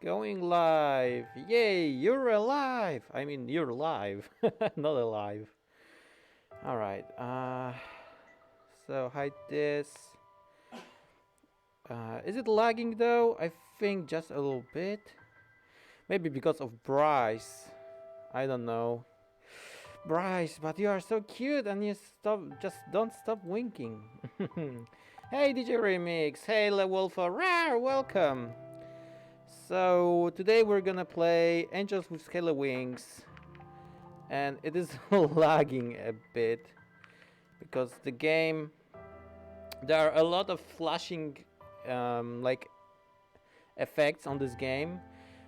Going live. Yay, you're alive. I mean, you're live, not alive. All right. So hide this. Is it lagging though? I think just a little bit. Maybe because of Bryce. I don't know. Bryce, but you are so cute and you just don't stop winking. Hey DJ Remix, hey Le Wolfa, rawr, welcome. So today we're gonna play Angels with Scaly Wings, and it is lagging a bit because the game, there are a lot of flashing like effects on this game,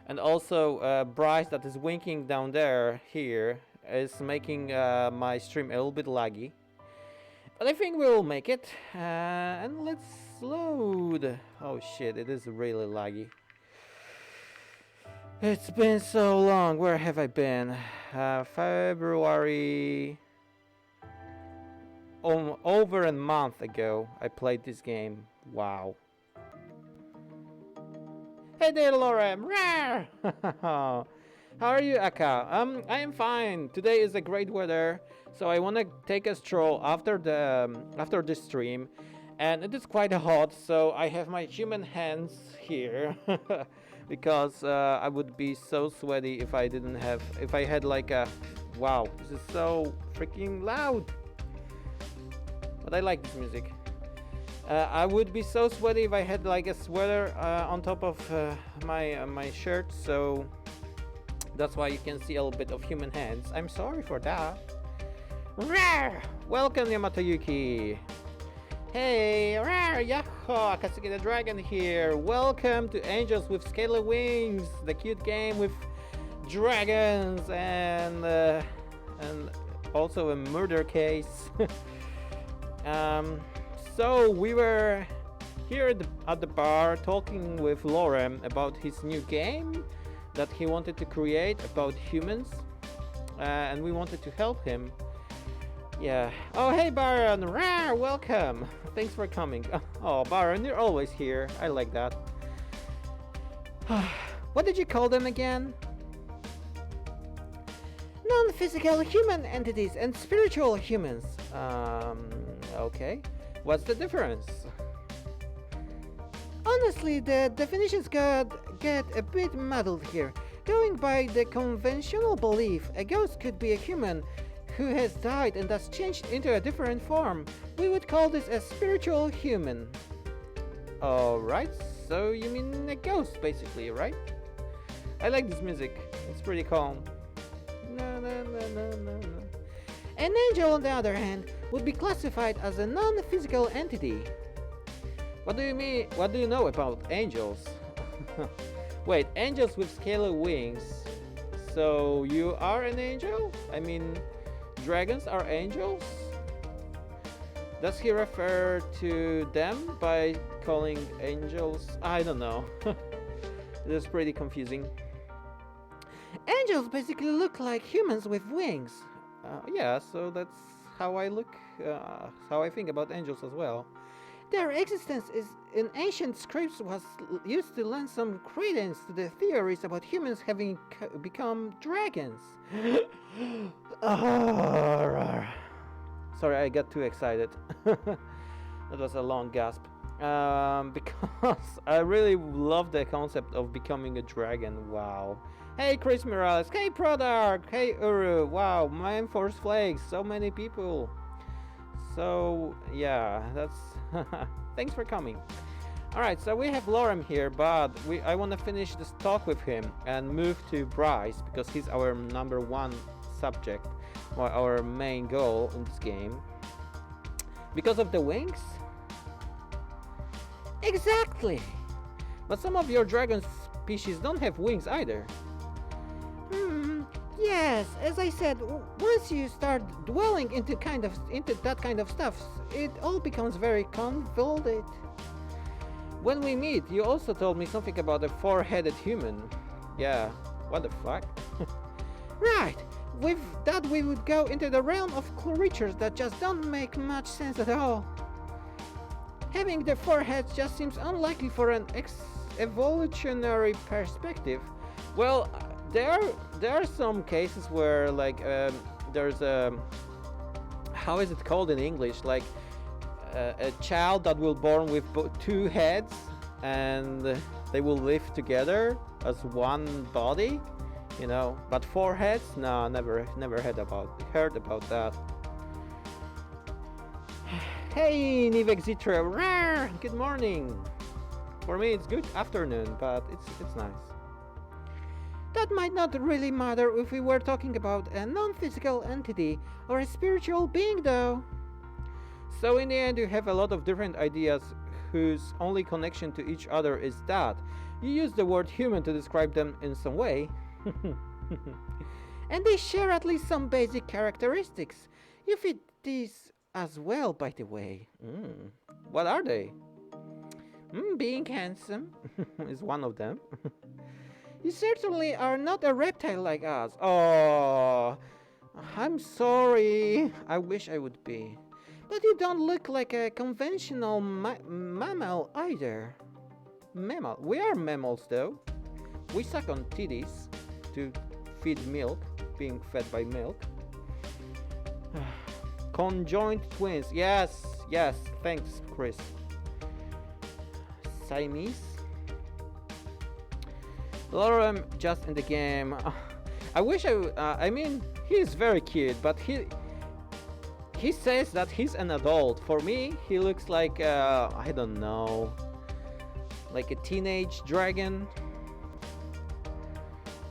and also Bryce that is winking down there here is making my stream a little bit laggy. But I think we will make it. And let's load. Oh shit, it is really laggy. It's been so long. Where have I been? February. Over a month ago, I played this game. Wow. Hey there, Laura. How are you, Aka? I am fine. Today is a great weather, so I want to take a stroll after the stream, and it is quite hot. So I have my human hands here because I would be so sweaty if I had like a. Wow, this is so freaking loud. But I like this music. I would be so sweaty if I had like a sweater on top of my shirt, so that's why you can see a little bit of human hands. I'm sorry for that. Rawr! Welcome, Yamatoyuki. Hey, rawr, yahoo! Akatsuki the Dragon here. Welcome to Angels with Scaly Wings, the cute game with dragons and also a murder case. So we were here at the bar talking with Lorem about his new game that he wanted to create about humans, and we wanted to help him. Yeah. Oh, hey Baron, rawr, welcome. Thanks for coming. Oh, Baron, you're always here. I like that. What did you call them again? Non-physical human entities and spiritual humans. Okay. What's the difference? Honestly, the definitions get a bit muddled here. Going by the conventional belief, a ghost could be a human who has died and thus changed into a different form. We would call this a spiritual human. Alright, so you mean a ghost basically, right? I like this music, it's pretty calm. No, no, no, no, no, no. An angel, on the other hand, would be classified as a non-physical entity. What do you mean? What do you know about angels? Wait, angels with scaly wings. So you are an angel? I mean, dragons are angels? Does he refer to them by calling angels? I don't know. This is pretty confusing. Angels basically look like humans with wings. Yeah, so that's how I look, how I think about angels as well. Their existence is in ancient scripts was used to lend some credence to the theories about humans having become dragons. Sorry, I got too excited. That was a long gasp. Because I really love the concept of becoming a dragon. Wow. Hey Chris Morales, hey Prodark, hey Uru, wow, Mind Force Flakes, so many people. So yeah, that's thanks for coming. Alright, so we have Lorem here, but I want to finish this talk with him and move to Bryce because he's our number one subject, or our main goal in this game. Because of the wings? Exactly! But some of your dragon species don't have wings either. Yes, as I said, once you start dwelling into that kind of stuff, it all becomes very convoluted. When we meet, you also told me something about a four-headed human. Yeah, what the fuck? Right, with that we would go into the realm of creatures that just don't make much sense at all. Having the four heads just seems unlikely for an evolutionary perspective, well, there are some cases where like there's a how is it called in English? Like a child that will born with two heads and they will live together as one body, you know. But four heads? No, never heard about that. Hey, Nivek Zitra, rawr, good morning. For me, it's good afternoon, but it's nice. That might not really matter if we were talking about a non-physical entity or a spiritual being, though. So in the end, you have a lot of different ideas whose only connection to each other is that you use the word human to describe them in some way. And they share at least some basic characteristics. You fit these as well, by the way. What are they? Being handsome is one of them. You certainly are not a reptile like us. Oh, I'm sorry. I wish I would be. But you don't look like a conventional mammal either. Mammal. We are mammals though. We suck on titties to feed milk, being fed by milk. Conjoined twins. Yes, thanks, Chris. Siamese. Lorem just in the game. I wish I mean, he's very cute, but he says that he's an adult. For me, he looks like I don't know, like a teenage dragon.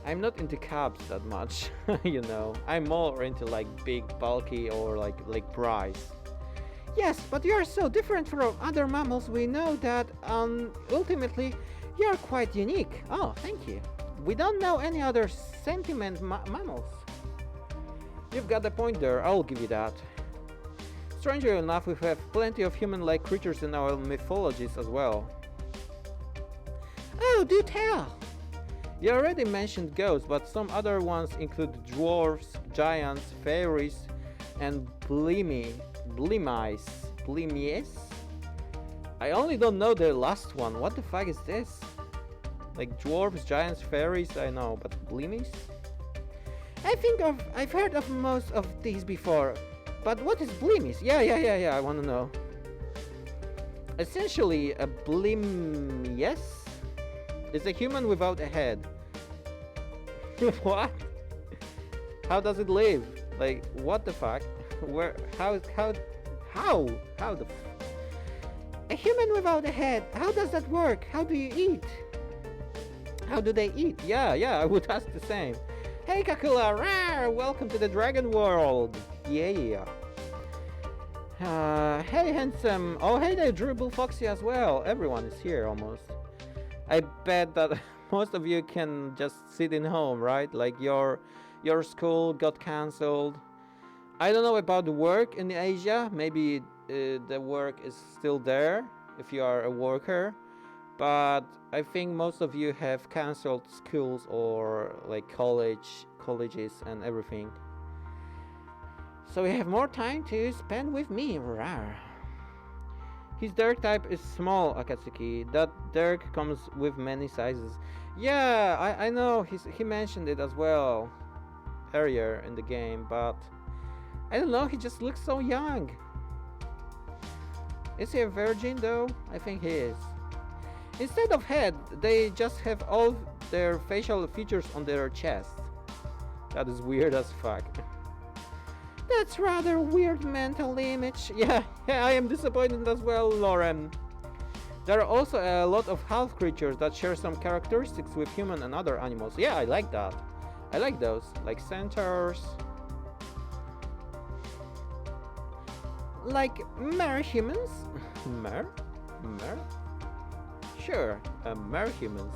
I'm not into cubs that much, you know. I'm more into like big, bulky, or like Bryce. Yes, but you are so different from other mammals we know that ultimately you are quite unique. Oh, thank you. We don't know any other sentient mammals. You've got a point there, I'll give you that. Strangely enough, we have plenty of human-like creatures in our mythologies as well. Oh, do tell! You already mentioned ghosts, but some other ones include dwarves, giants, fairies, and blemies. I only don't know the last one. What the fuck is this? Like dwarves, giants, fairies, I know, but blemies? I've heard of most of these before, but what is blemies? Yeah, I wanna know. Essentially, a blemies is a human without a head. What? How does it live? Like, what the fuck? Where? How the a human without a head, how does that work? How do you eat? How do they eat? Yeah, I would ask the same. Hey Kakula, rawr, welcome to the Dragon World. Yeah. Hey handsome. Oh hey there, Dribble Foxy as well. Everyone is here almost. I bet that most of you can just sit in home, right? Like your school got cancelled. I don't know about the work in Asia. Maybe the work is still there if you are a worker, but I think most of you have cancelled schools or like colleges and everything. So we have more time to spend with me. Rawr. His Dirk type is small, Akatsuki. That Dirk comes with many sizes. Yeah, I know. He mentioned it as well earlier in the game, but I don't know. He just looks so young. Is he a virgin though? I think he is. Instead of head, they just have all their facial features on their chest. That is weird as fuck. That's rather weird mental image. Yeah, I am disappointed as well, Lauren. There are also a lot of half creatures that share some characteristics with human and other animals. Yeah, I like that. I like those, like centaurs. Like mer humans? Mer? Sure, mer humans.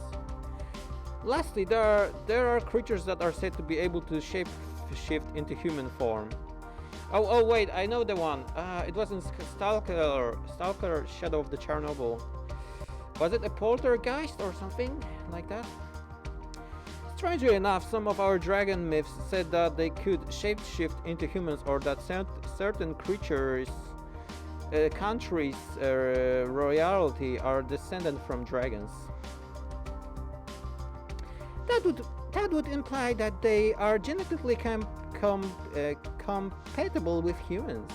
Lastly, there are creatures that are said to be able to shift into human form. Oh wait, I know the one. It was in Stalker Shadow of the Chernobyl. Was it a poltergeist or something like that? Strangely enough, some of our dragon myths said that they could shapeshift into humans, or that certain creatures, countries, royalty are descended from dragons. That would that would imply that they are genetically compatible with humans,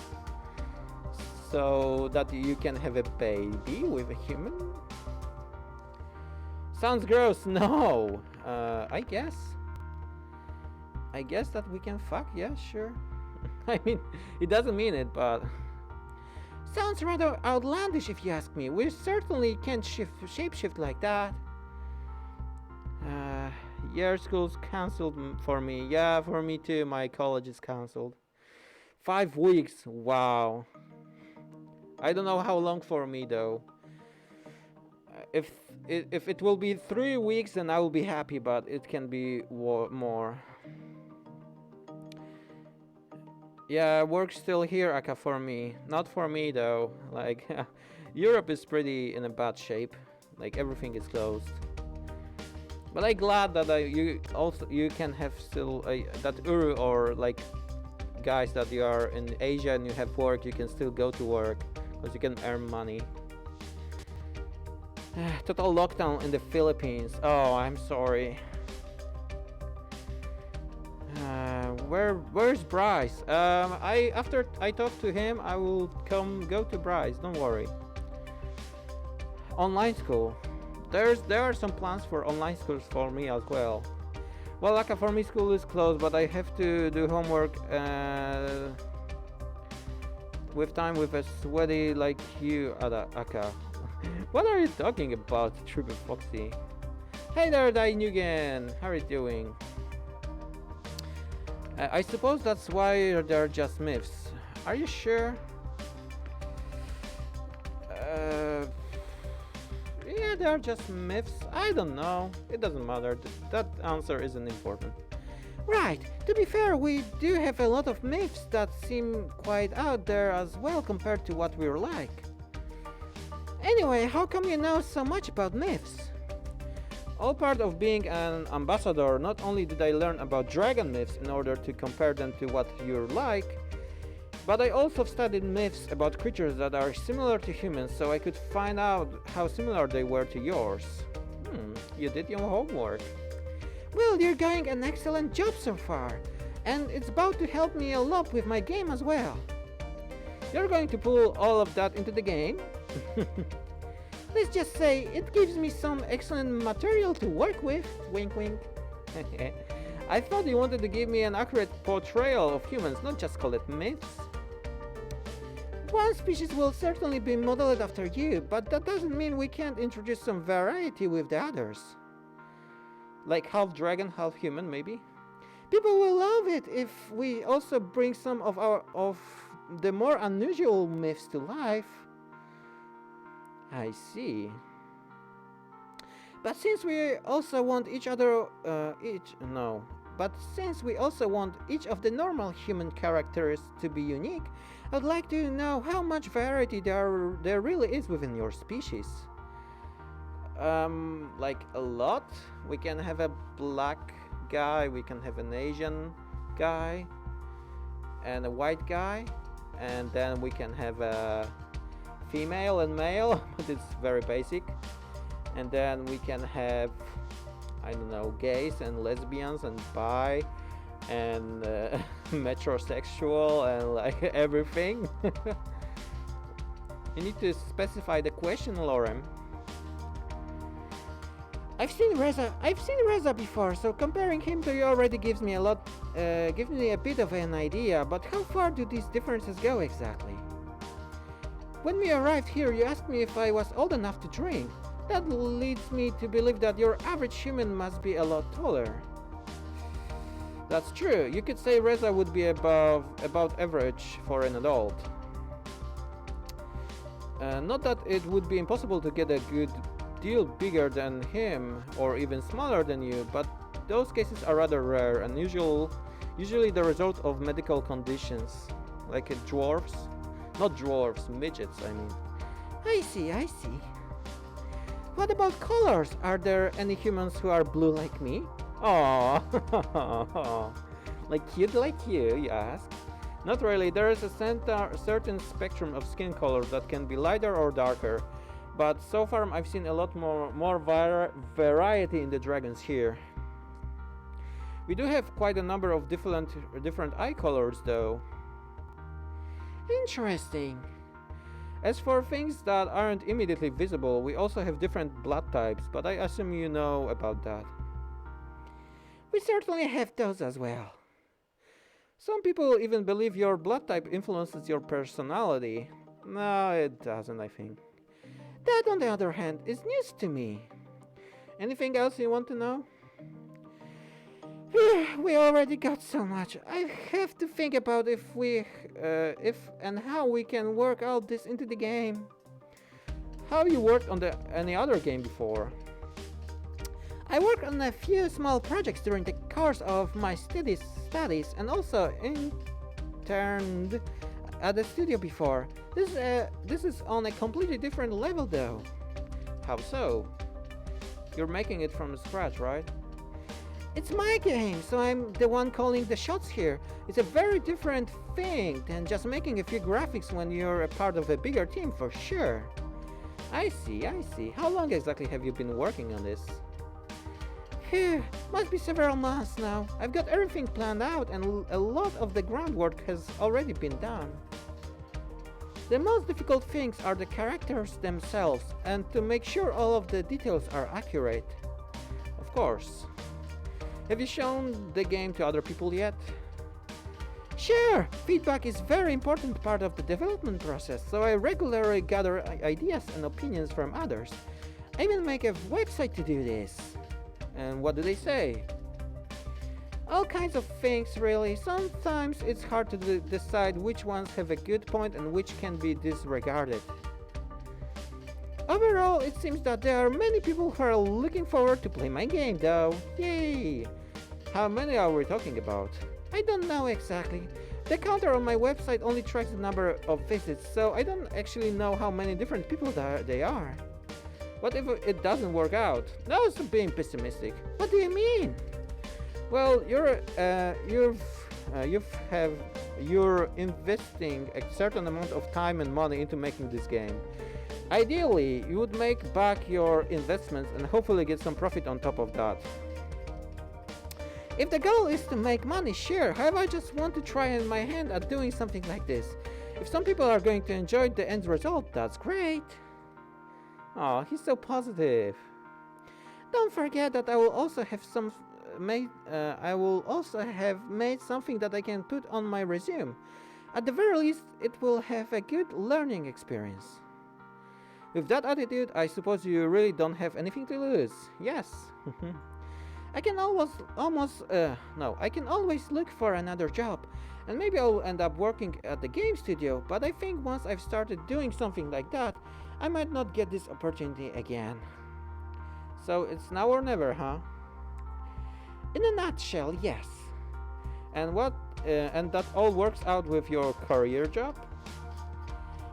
so that you can have a baby with a human. Sounds gross. No. I guess. I guess that we can fuck. Yeah, sure. I mean, it doesn't mean it, but sounds rather outlandish if you ask me. We certainly can't shapeshift like that. Your school's cancelled for me. Yeah, for me too. My college is cancelled. 5 weeks. Wow. I don't know how long for me though. If it will be 3 weeks, then I will be happy. But it can be more. Yeah, work's still here, Aka, for me. Not for me though. Like, Europe is pretty in a bad shape. Like everything is closed. But I'm glad that you can have still that Uru or like guys that you are in Asia and you have work. You can still go to work because you can earn money. Total lockdown in the Philippines. Oh, I'm sorry. Where's Bryce? After I talk to him, I will go to Bryce. Don't worry. Online school. There are some plans for online schools for me as well. Well, like for me, school is closed, but I have to do homework with time with a sweaty like you, Aka. What are you talking about, Triple Foxy? Hey there, Dainugen. How are you doing? I suppose that's why they're just myths. Are you sure? Yeah, they're just myths. I don't know. It doesn't matter. That answer isn't important. Right. To be fair, we do have a lot of myths that seem quite out there as well compared to what we're like. Anyway, how come you know so much about myths? All part of being an ambassador, not only did I learn about dragon myths in order to compare them to what you're like, but I also studied myths about creatures that are similar to humans so I could find out how similar they were to yours. You did your homework. Well, you're doing an excellent job so far, and it's about to help me a lot with my game as well. You're going to pull all of that into the game? Let's just say it gives me some excellent material to work with. Wink wink. I thought you wanted to give me an accurate portrayal of humans, not just call it myths. One species will certainly be modeled after you, but that doesn't mean we can't introduce some variety with the others. Like half dragon, half human, maybe? People will love it if we also bring some of the more unusual myths to life. I see. But since we also want each of the normal human characters to be unique, I'd like to know how much variety there really is within your species. Like a lot. We can have a black guy, we can have an Asian guy, and a white guy, and then we can have a female and male, but it's very basic. And then we can have, I don't know, gays and lesbians and bi and metrosexual and like everything. You need to specify the question, Lorem. I've seen Reza before, so comparing him to you already gives me a bit of an idea. But how far do these differences go exactly? When we arrived here, you asked me if I was old enough to drink. That leads me to believe that your average human must be a lot taller. That's true. You could say Reza would be about average for an adult. Not that it would be impossible to get a good deal bigger than him or even smaller than you, but those cases are rather rare and usually the result of medical conditions, like dwarfs. Not dwarfs, midgets, I mean. I see. What about colors? Are there any humans who are blue like me? Oh, like cute like you ask? Not really. There is a certain spectrum of skin colors that can be lighter or darker, but so far I've seen a lot more variety in the dragons here. We do have quite a number of different eye colors though. Interesting. As for things that aren't immediately visible, we also have different blood types, but I assume you know about that. We certainly have those as well. Some people even believe your blood type influences your personality. No, it doesn't, I think. That, on the other hand, is news to me. Anything else you want to know? We already got so much. I have to think about if and how we can work all this into the game. How you worked on any other game before? I worked on a few small projects during the course of my studies and also interned at the studio before. This is on a completely different level though. How so? You're making it from scratch, right? It's my game, so I'm the one calling the shots here. It's a very different thing than just making a few graphics when you're a part of a bigger team, for sure. I see. How long exactly have you been working on this? Phew, must be several months now. I've got everything planned out and a lot of the groundwork has already been done. The most difficult things are the characters themselves and to make sure all of the details are accurate. Of course. Have you shown the game to other people yet? Sure! Feedback is a very important part of the development process, so I regularly gather ideas and opinions from others. I even make a website to do this. And what do they say? All kinds of things, really. Sometimes it's hard to decide which ones have a good point and which can be disregarded. Overall, it seems that there are many people who are looking forward to play my game, though. Yay! How many are we talking about? I don't know exactly. The counter on my website only tracks the number of visits, so I don't actually know how many different people they are. What if it doesn't work out? No, it's being pessimistic. What do you mean? Well, you're investing a certain amount of time and money into making this game. Ideally, you would make back your investments and hopefully get some profit on top of that. If the goal is to make money, sure. However, I just want to try my hand at doing something like this. If some people are going to enjoy the end result, that's great. Oh, he's so positive. Don't forget that I will also have made something that I can put on my resume. At the very least, it will have a good learning experience. With that attitude, I suppose you really don't have anything to lose. Yes. I can always look for another job, and maybe I'll end up working at the game studio, but I think once I've started doing something like that, I might not get this opportunity again. So it's now or never, huh? In a nutshell, yes. And that all works out with your career job?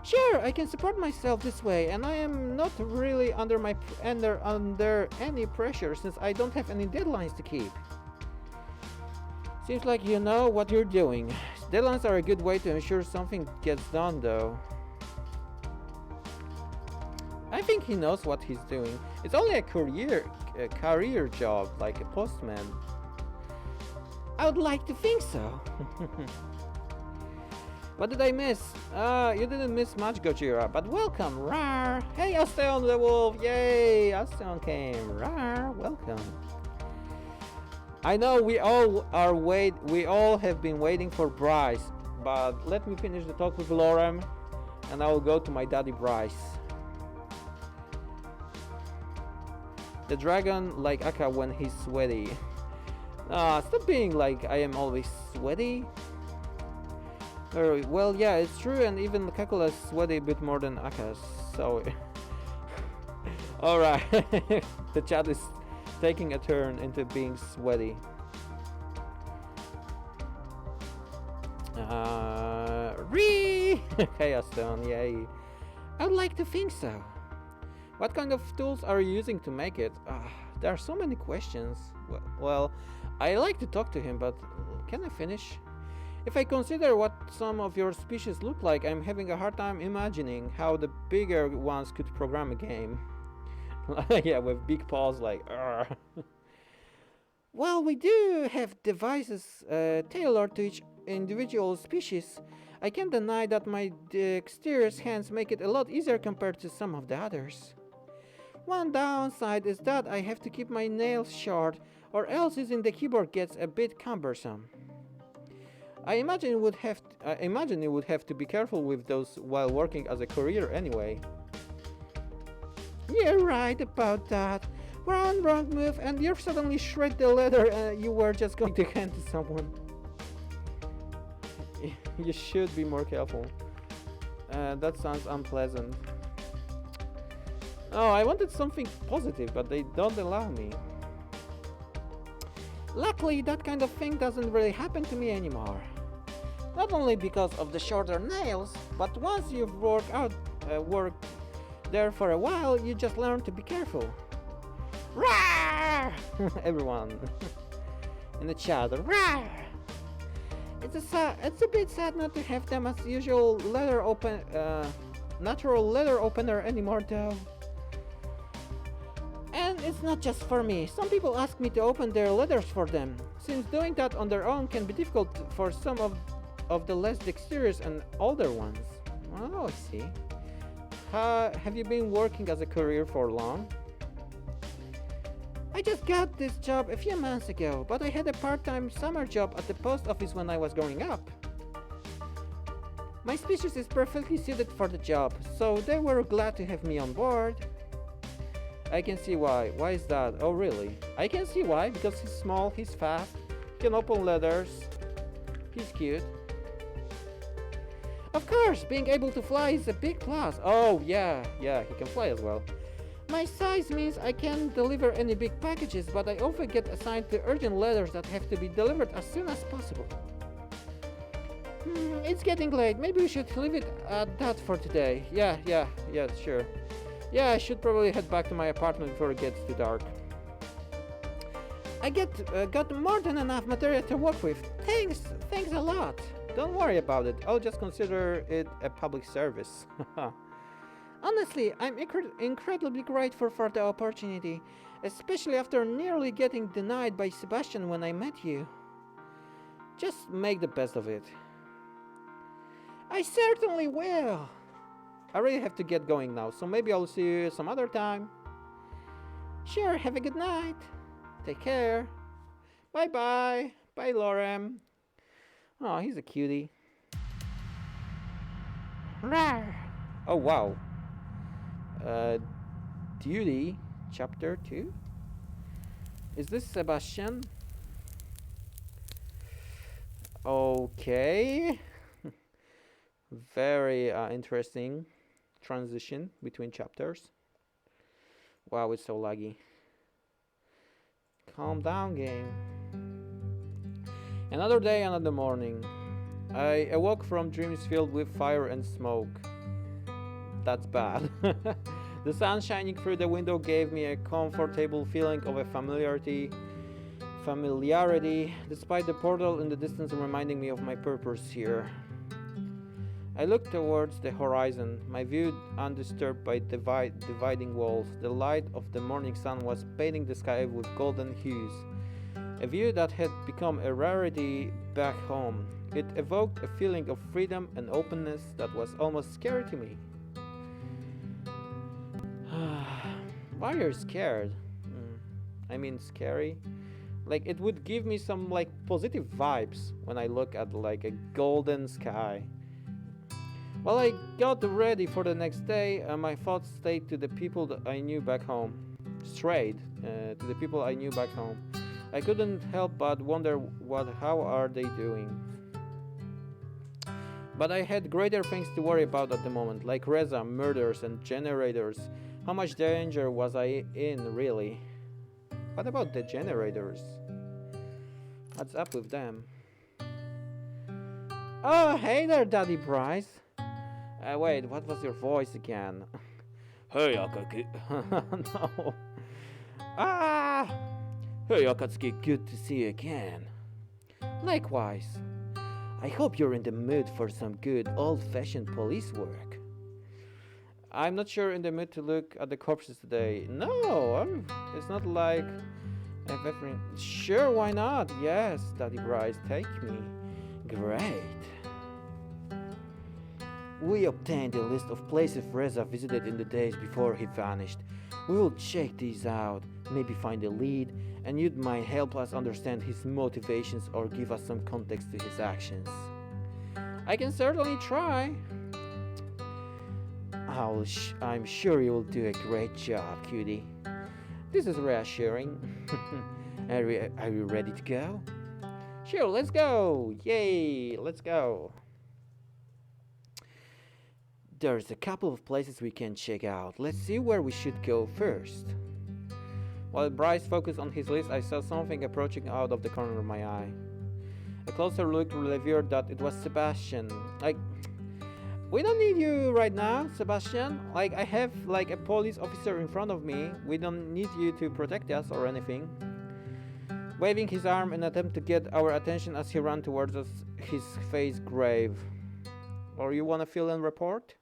Sure, I can support myself this way, and I am not really under any pressure since I don't have any deadlines to keep. Seems like you know what you're doing. Deadlines are a good way to ensure something gets done, though. I think he knows what he's doing. It's only a career job, like a postman. I would like to think so. What did I miss? You didn't miss much, Gojira, but welcome, rar! Hey, Asteon the wolf! Yay! Asteon came, rar! Welcome. I know we all have been waiting for Bryce, but let me finish the talk with Lorem, and I will go to my daddy Bryce. The dragon like Akka when he's sweaty. Stop being like I am always sweaty. Well, yeah, it's true, and even Kakula is sweaty a bit more than Akka, so... Alright, the chat is taking a turn into being sweaty. Chaos Stone, yay. I'd like to think so. What kind of tools are you using to make it? There are so many questions. Well, I like to talk to him, but can I finish? If I consider what some of your species look like, I'm having a hard time imagining how the bigger ones could program a game. Yeah, with big paws like While we do have devices tailored to each individual species, I can't deny that my dexterous hands make it a lot easier compared to some of the others. One downside is that I have to keep my nails short, or else using the keyboard gets a bit cumbersome. I imagine you would have to be careful with those while working as a courier anyway. You're right about that. One wrong move and you suddenly shred the letter you were just going to hand to someone. You should be more careful. That sounds unpleasant. Oh, I wanted something positive, but they don't allow me. Luckily, that kind of thing doesn't really happen to me anymore. Not only because of the shorter nails, but once you've worked there for a while, you just learn to be careful. Rawr! Everyone in the chat. Rawr! It's a bit sad not to have them as usual natural letter opener anymore though. And it's not just for me. Some people ask me to open their letters for them, since doing that on their own can be difficult for some of the less dexterous and older ones. Oh, I see. Have you been working as a courier for long? I just got this job a few months ago, but I had a part-time summer job at the post office when I was growing up. My species is perfectly suited for the job, so they were glad to have me on board. I can see why. Why is that? Oh, really? I can see why, because he's small, he's fast, he can open letters, he's cute. Of course, being able to fly is a big plus. Oh, yeah, he can fly as well. My size means I can't deliver any big packages, but I often get assigned to urgent letters that have to be delivered as soon as possible. It's getting late. Maybe we should leave it at that for today. Yeah, sure. Yeah, I should probably head back to my apartment before it gets too dark. I got more than enough material to work with. Thanks a lot. Don't worry about it. I'll just consider it a public service. Honestly, I'm incredibly grateful for the opportunity, especially after nearly getting denied by Sebastian when I met you. Just make the best of it. I certainly will. I really have to get going now, so maybe I'll see you some other time. Sure, have a good night. Take care. Bye-bye. Bye, Lorem. Oh, he's a cutie. Rawr. Oh, wow. Duty, chapter 2? Is this Sebastian? Okay. Very interesting transition between chapters. Wow, it's so laggy. Calm down, game. Another day, another morning. I awoke from dreams filled with fire and smoke. That's bad. The sun shining through the window gave me a comfortable feeling of a familiarity, despite the portal in the distance reminding me of my purpose here. I looked towards the horizon, my view undisturbed by dividing walls. The light of the morning sun was painting the sky with golden hues, a view that had become a rarity back home. It evoked a feeling of freedom and openness that was almost scary to me. Why are you scared? I mean, scary? Like, it would give me some, like, positive vibes when I look at, like, a golden sky. While I got ready for the next day, my thoughts stayed to the people that I knew back home. To the people I knew back home. I couldn't help but wonder how are they doing. But I had greater things to worry about at the moment, like Reza, murders, and generators. How much danger was I in, really? What about the generators? What's up with them? Oh, hey there, Daddy Bryce. Wait, what was your voice again? Hey, Akaki. No. Hey, Akatsuki, good to see you again. Likewise. I hope you're in the mood for some good old-fashioned police work. I'm not sure in the mood to look at the corpses today. No, it's not like Have everything. Sure, why not? Yes, Daddy Bryce, take me. Great. We obtained a list of places Reza visited in the days before he vanished. We will check these out, maybe find a lead, and you might help us understand his motivations or give us some context to his actions. I can certainly try. I'm sure you'll do a great job, cutie. This is reassuring. Are you ready to go? Sure, let's go. Yay, let's go. There's a couple of places we can check out. Let's see where we should go first. While Bryce focused on his list, I saw something approaching out of the corner of my eye. A closer look revealed that it was Sebastian. We don't need you right now, Sebastian. I have a police officer in front of me. We don't need you to protect us or anything. Waving his arm in an attempt to get our attention as he ran towards us, his face grave. Or you wanna fill in report?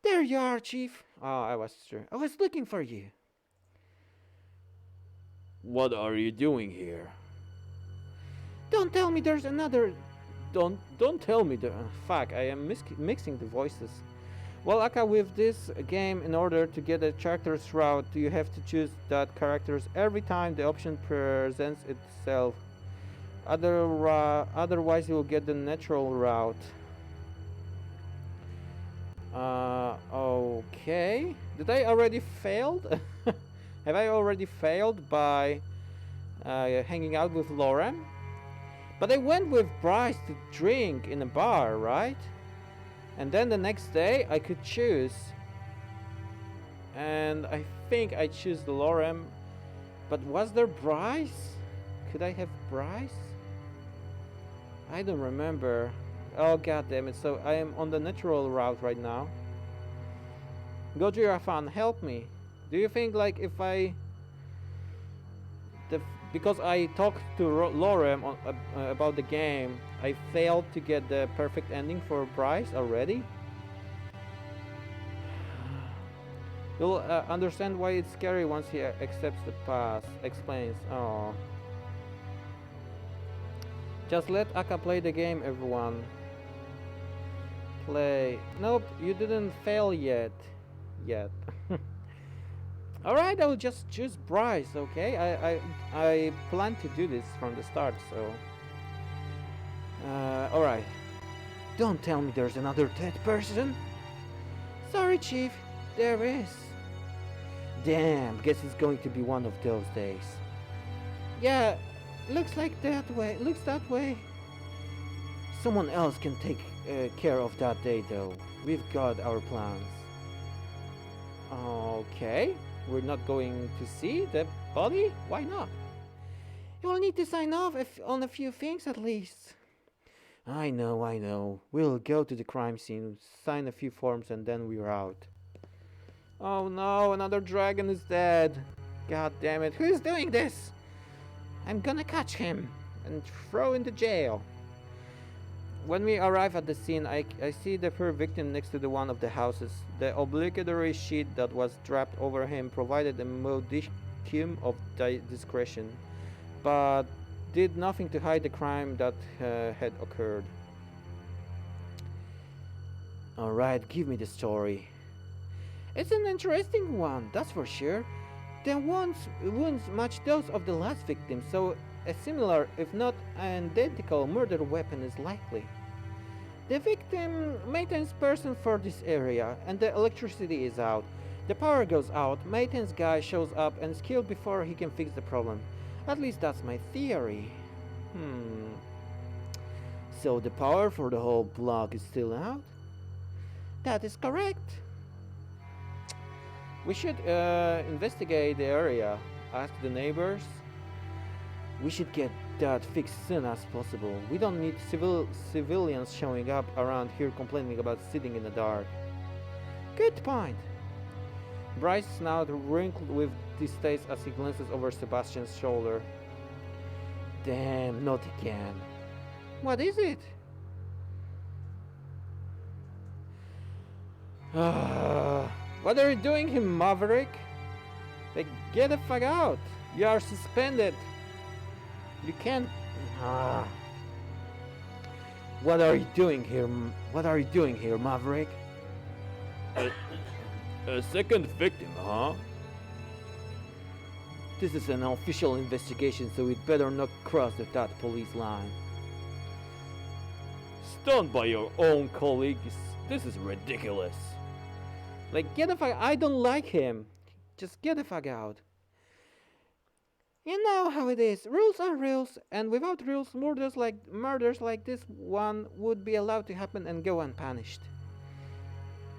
There you are, Chief. I was sure. I was looking for you. What are you doing here? Don't tell me there's another... Don't tell me the... fuck, I am mixing the voices. Well, Aka, with this game, in order to get a character's route, you have to choose that characters every time the option presents itself. Otherwise, you will get the natural route. Okay. Did I already failed? Have I already failed by hanging out with Lauren? But I went with Bryce to drink in a bar, right? And then the next day I could choose. And I think I choose the Lorem. But was there Bryce? Could I have Bryce? I don't remember. Oh god damn it. So I am on the natural route right now. Gojira-fan, help me. Do you think if I... because I talked to Lorem about the game, I failed to get the perfect ending for Bryce already? You'll understand why it's scary once he accepts the past. Explains. Oh. Just let Aka play the game, everyone. Play. Nope, you didn't fail yet. Alright, I will just choose Bryce, okay? I plan to do this from the start, so... alright. Don't tell me there's another dead person. Sorry, Chief. There is. Damn, guess it's going to be one of those days. Yeah, looks that way. Someone else can take care of that day, though. We've got our plans. Okay. We're not going to see the body? Why not? You will need to sign off on a few things at least. I know. We'll go to the crime scene, sign a few forms, and then we're out. Oh no, another dragon is dead. God damn it, who's doing this? I'm gonna catch him and throw into jail. When we arrive at the scene, I see the poor victim next to one of the houses. The obligatory sheet that was draped over him provided a modicum of discretion, but did nothing to hide the crime that had occurred. Alright, give me the story. It's an interesting one, that's for sure. The wounds match those of the last victim, so a similar, if not identical, murder weapon is likely. The victim maintenance person for this area, and the electricity is out. The power goes out, maintenance guy shows up and is killed before he can fix the problem. At least that's my theory. So the power for the whole block is still out? That is correct. We should investigate the area, ask the neighbors. We should get that fixed soon as possible. We don't need civilians showing up around here complaining about sitting in the dark. Good point. Bryce's snout wrinkled with distaste as he glances over Sebastian's shoulder. Damn, not again. What is it? What are you doing here, Maverick? Get the fuck out! You are suspended. You can't. Ah. What are you doing here? What are you doing here, Maverick? A second victim, huh? This is an official investigation, so we'd better not cross that police line. Stoned by your own colleagues. This is ridiculous. Like, get the fuck. I don't like him. Just get the fuck out. You know how it is. Rules are rules, and without rules, murders like this one would be allowed to happen and go unpunished.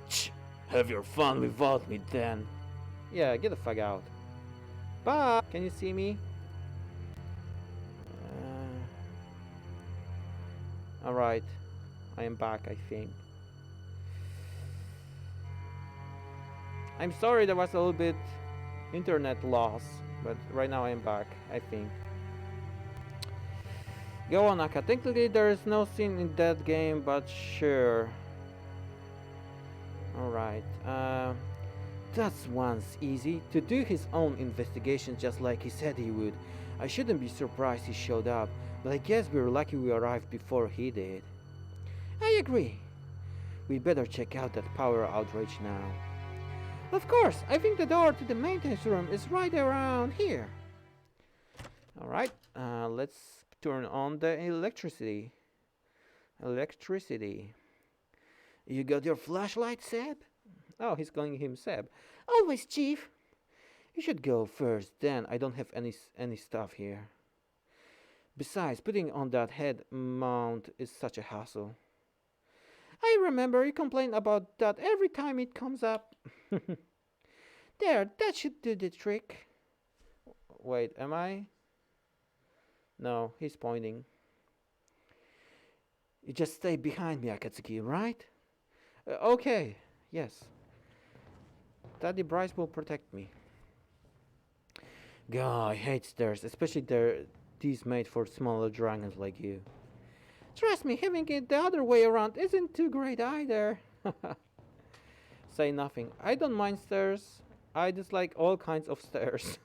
Shh. Have your fun without me, then. Yeah, get the fuck out. Bye. Can you see me? Alright. I am back, I think. I'm sorry there was a little bit internet loss, but right now I am back, I think. Go on, Aka. Technically there is no scene in that game, but sure. Alright. That's once easy. To do his own investigation just like he said he would. I shouldn't be surprised he showed up, but I guess we're lucky we arrived before he did. I agree. We better check out that power outrage now. Of course, I think the door to the maintenance room is right around here. Alright, let's turn on the electricity. You got your flashlight, Seb? Oh, he's calling him Seb. Always, Chief. You should go first, then. I don't have any stuff here. Besides, putting on that head mount is such a hassle. I remember you complain about that every time it comes up. There, that should do the trick. Wait, am I? No, he's pointing. You just stay behind me, Akatsuki, right? Okay, yes. Daddy Bryce will protect me. God, I hate stairs, especially these made for smaller dragons like you. Trust me, having it the other way around isn't too great either. Say nothing. I don't mind stairs. I dislike all kinds of stairs.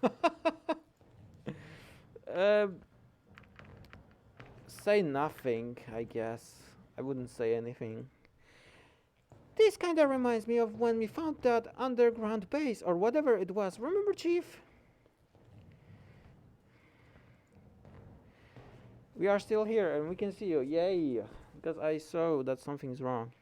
Say nothing, I guess. I wouldn't say anything. This kinda reminds me of when we found that underground base or whatever it was. Remember, Chief? We are still here and we can see you. Yay! Because I saw that something's wrong.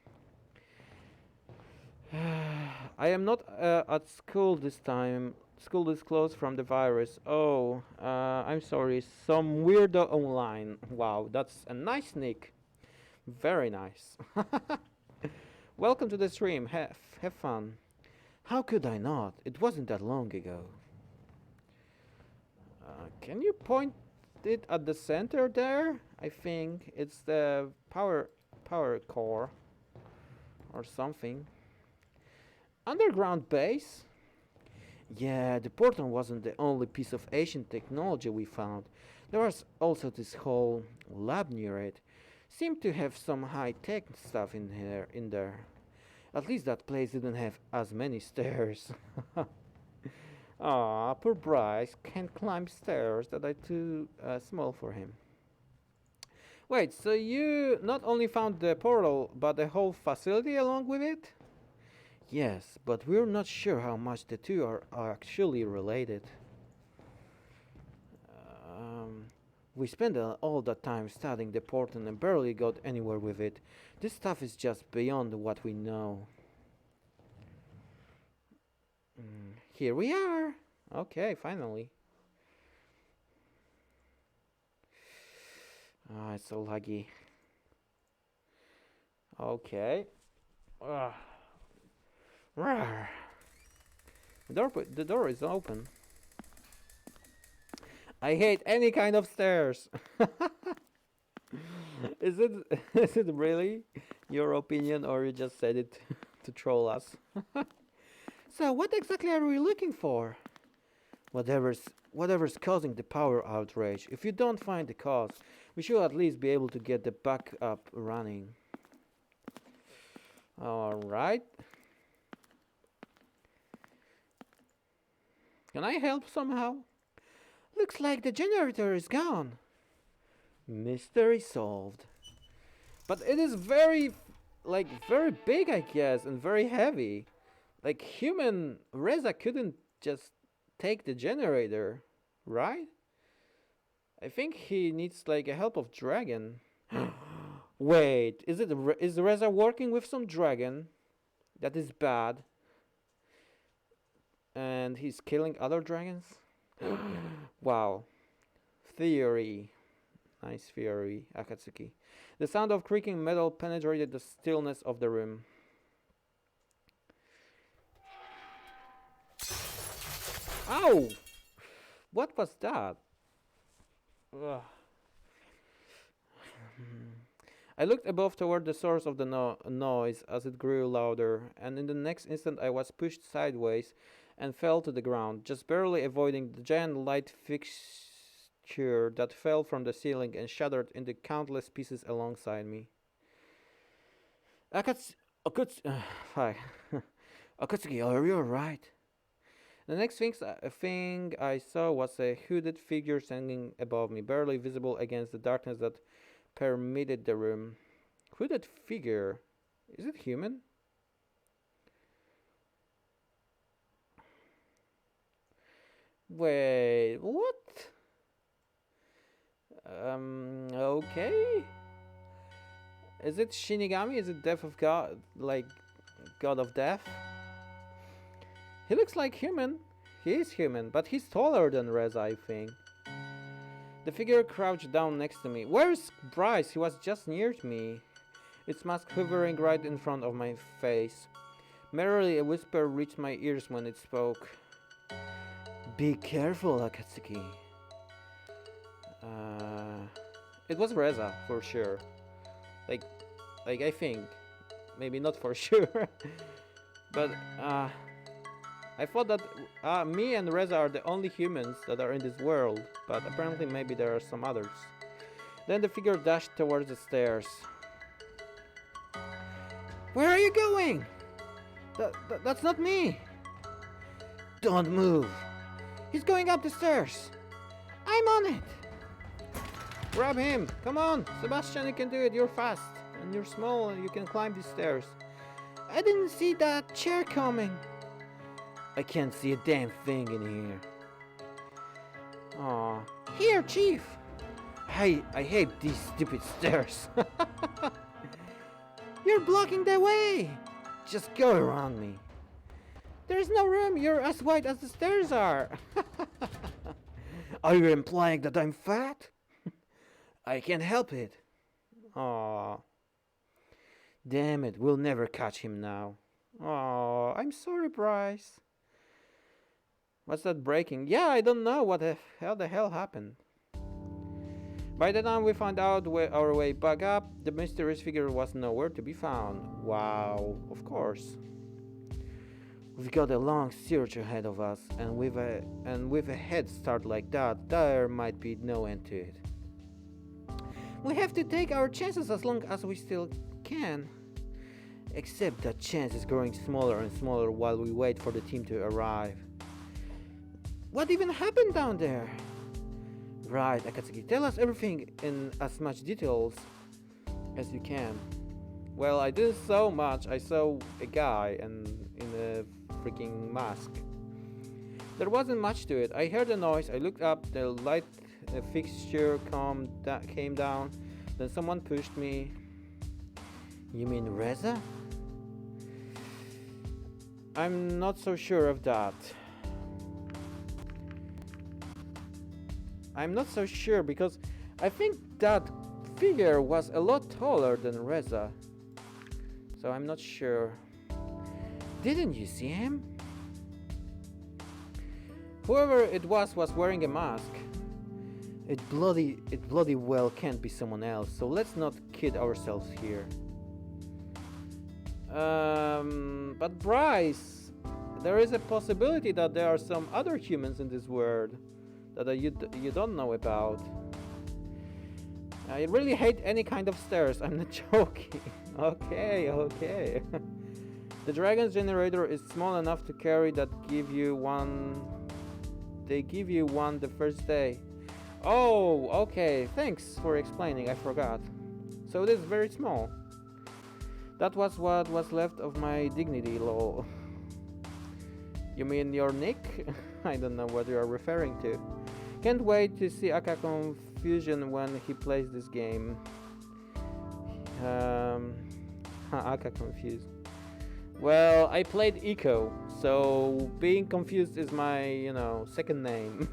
I am not at school this time. School is closed from the virus. Oh, I'm sorry. Some weirdo online. Wow, that's a nice nick. Very nice. Welcome to the stream. Have fun. How could I not? It wasn't that long ago. Can you point it at the center there? I think it's the power core or something. Underground base? Yeah, the portal wasn't the only piece of ancient technology we found. There was also this whole lab near it. Seemed to have some high-tech stuff in there. At least that place didn't have as many stairs. Ah, poor Bryce can't climb stairs that are too small for him. Wait, so you not only found the portal, but the whole facility along with it? Yes, but we're not sure how much the two are actually related. We spent all that time studying the portal and barely got anywhere with it. This stuff is just beyond what we know. Here we are. Okay, finally. Ah, it's so laggy. Okay. The door is open. I hate any kind of stairs. Is it really your opinion, or you just said it to troll us? So what exactly are we looking for? Whatever's causing the power outrage. If you don't find the cause, we should at least be able to get the backup running. Alright. Can I help somehow? Looks like the generator is gone. Mystery solved. But it is very, like, very big, I guess, and very heavy. Like, human Reza couldn't just take the generator, right? I think he needs, like, a help of dragon. Wait, is Reza working with some dragon? That is bad. And he's killing other dragons? Wow. Theory. Nice theory, Akatsuki. The sound of creaking metal penetrated the stillness of the room. Ow! What was that? Ugh. I looked above toward the source of the noise as it grew louder, and in the next instant I was pushed sideways and fell to the ground, just barely avoiding the giant light fixture that fell from the ceiling and shattered into countless pieces alongside me. Hi. Akatsuki, are you alright? The next thing I saw was a hooded figure standing above me, barely visible against the darkness that permeated the room. Hooded figure? Is it human? Wait, what? Okay. Is it Shinigami? Is it Death of God? Like, God of Death? He looks like human. He is human, but he's taller than Reza, I think. The figure crouched down next to me. Where's Bryce? He was just near me. Its mask hovering right in front of my face. Merely a whisper reached my ears when it spoke. Be careful, Akatsuki. It was Reza, for sure. Like I think. Maybe not for sure. But, I thought that me and Reza are the only humans that are in this world, but apparently maybe there are some others. Then the figure dashed towards the stairs. Where are you going? That's not me. Don't move. He's going up the stairs. I'm on it. Grab him! Come on! Sebastian, you can do it. You're fast. And you're small and you can climb these stairs. I didn't see that chair coming. I can't see a damn thing in here. Aw. Here, Chief. I hate these stupid stairs. You're blocking the way. Just go around me. There's no room. You're as wide as the stairs are. Are you implying that I'm fat? I can't help it. Aw. Damn it, we'll never catch him now. Aw, I'm sorry, Bryce. What's that breaking? Yeah, I don't know what the hell happened. By the time we found out our way back up, the mysterious figure was nowhere to be found. Wow, of course. We've got a long search ahead of us, and with a head start like that, there might be no end to it. We have to take our chances as long as we still can. Except that chance is growing smaller and smaller while we wait for the team to arrive. What even happened down there? Right, Akatsuki, tell us everything in as much details as you can. Well, I didn't so much. I saw a guy in a freaking mask. There wasn't much to it. I heard a noise. I looked up. The light fixture came down. Then someone pushed me. You mean Reza? I'm not so sure of that. I'm not so sure because I think that figure was a lot taller than Reza. So I'm not sure. Didn't you see him? Whoever it was wearing a mask. It bloody well can't be someone else, so let's not kid ourselves here. But Bryce, there is a possibility that there are some other humans in this world that you don't know about. I really hate any kind of stairs. I'm not joking. Okay. The dragon's generator is small enough to carry that give you They give you one the first day. Oh, okay. Thanks for explaining. I forgot. So it is very small. That was what was left of my dignity, lol. You mean your nick? I don't know what you are referring to. Can't wait to see Aka confusion when he plays this game. Aka confused. Well, I played Eco, so being confused is my, second name.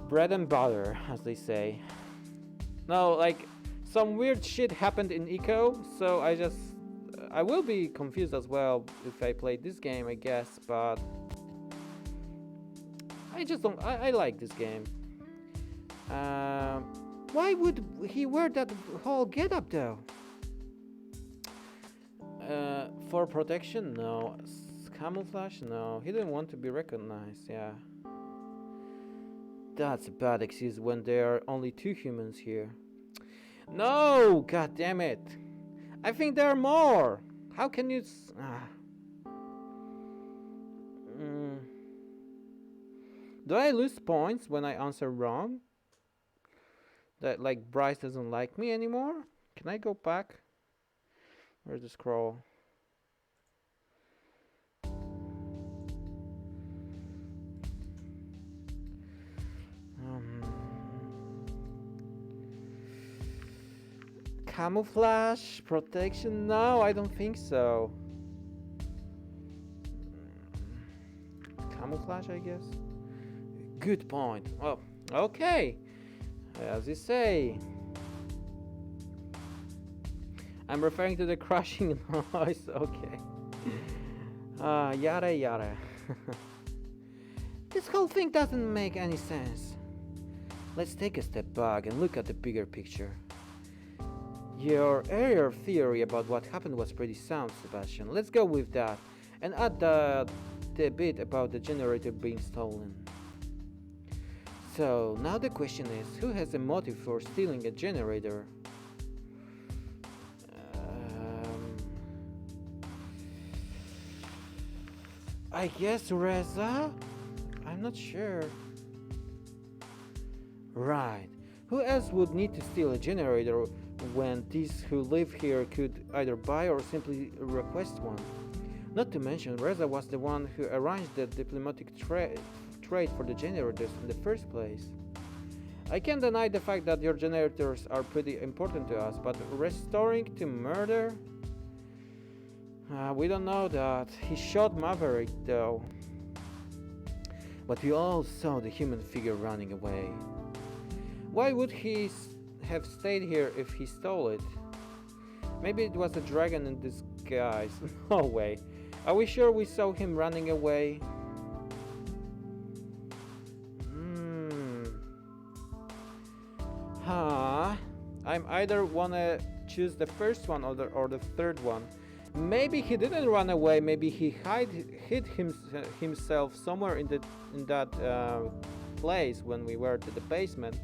Bread and butter, as they say. No, like, some weird shit happened in Eco, so I will be confused as well if I play this game, I guess, but I just don't, I like this game. Why would he wear that whole getup though? For protection, no. Camouflage, no. He didn't want to be recognized, yeah. That's a bad excuse when there are only 2 humans here. No! God damn it! I think there are more! How can you... Do I lose points when I answer wrong? That, like, Bryce doesn't like me anymore? Can I go back? Where's the scroll? Camouflage, protection? No, I don't think so. Camouflage, I guess. Good point. Oh, okay. As you say. I'm referring to the crushing noise. Okay. Yada yada. This whole thing doesn't make any sense. Let's take a step back and look at the bigger picture. Your earlier theory about what happened was pretty sound, Sebastian. Let's go with that and add the bit about the generator being stolen. So, now the question is, who has a motive for stealing a generator? I guess Reza? I'm not sure. Right. Who else would need to steal a generator when these who live here could either buy or simply request one? Not to mention, Reza was the one who arranged the diplomatic trade for the generators in the first place. I can't deny the fact that your generators are pretty important to us, but restoring to murder? We don't know that. He shot Maverick though. But we all saw the human figure running away. Why would he have stayed here if he stole it? Maybe it was a dragon in disguise. No way. Are we sure we saw him running away? I'm either wanna choose the first one or the third one. Maybe he didn't run away. Maybe he hid himself somewhere in that place when we were to the basement.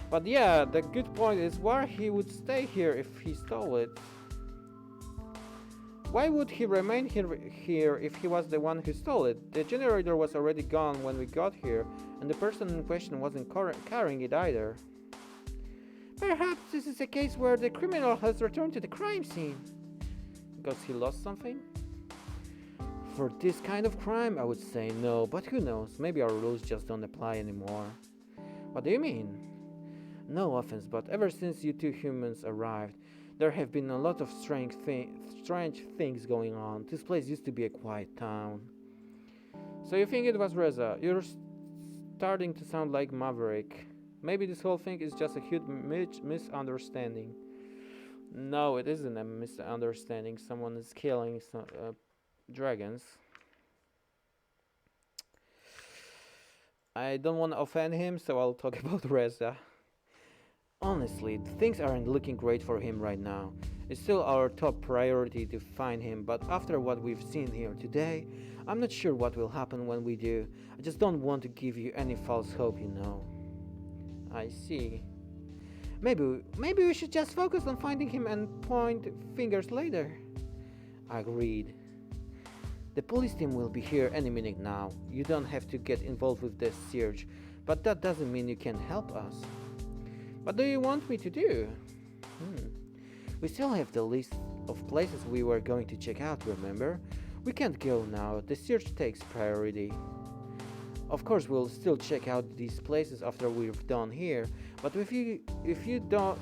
But yeah, the good point is why he would stay here if he stole it. Why would he remain here if he was the one who stole it? The generator was already gone when we got here, and the person in question wasn't carrying it either. Perhaps this is a case where the criminal has returned to the crime scene. Because he lost something? For this kind of crime, I would say no, but who knows? Maybe our rules just don't apply anymore. What do you mean? No offense, but ever since you 2 humans arrived, there have been a lot of strange things going on. This place used to be a quiet town. So you think it was Reza? You're starting to sound like Maverick. Maybe this whole thing is just a huge misunderstanding. No, it isn't a misunderstanding. Someone is killing some dragons. I don't want to offend him, so I'll talk about Reza. Honestly, things aren't looking great for him right now. It's still our top priority to find him, but after what we've seen here today, I'm not sure what will happen when we do. I just don't want to give you any false hope, you know. I see. Maybe we should just focus on finding him and point fingers later. Agreed. The police team will be here any minute now. You don't have to get involved with the search, but that doesn't mean you can help us. What do you want me to do? We still have the list of places we were going to check out, remember? We can't go now. The search takes priority. Of course, we'll still check out these places after we've done here, but if you go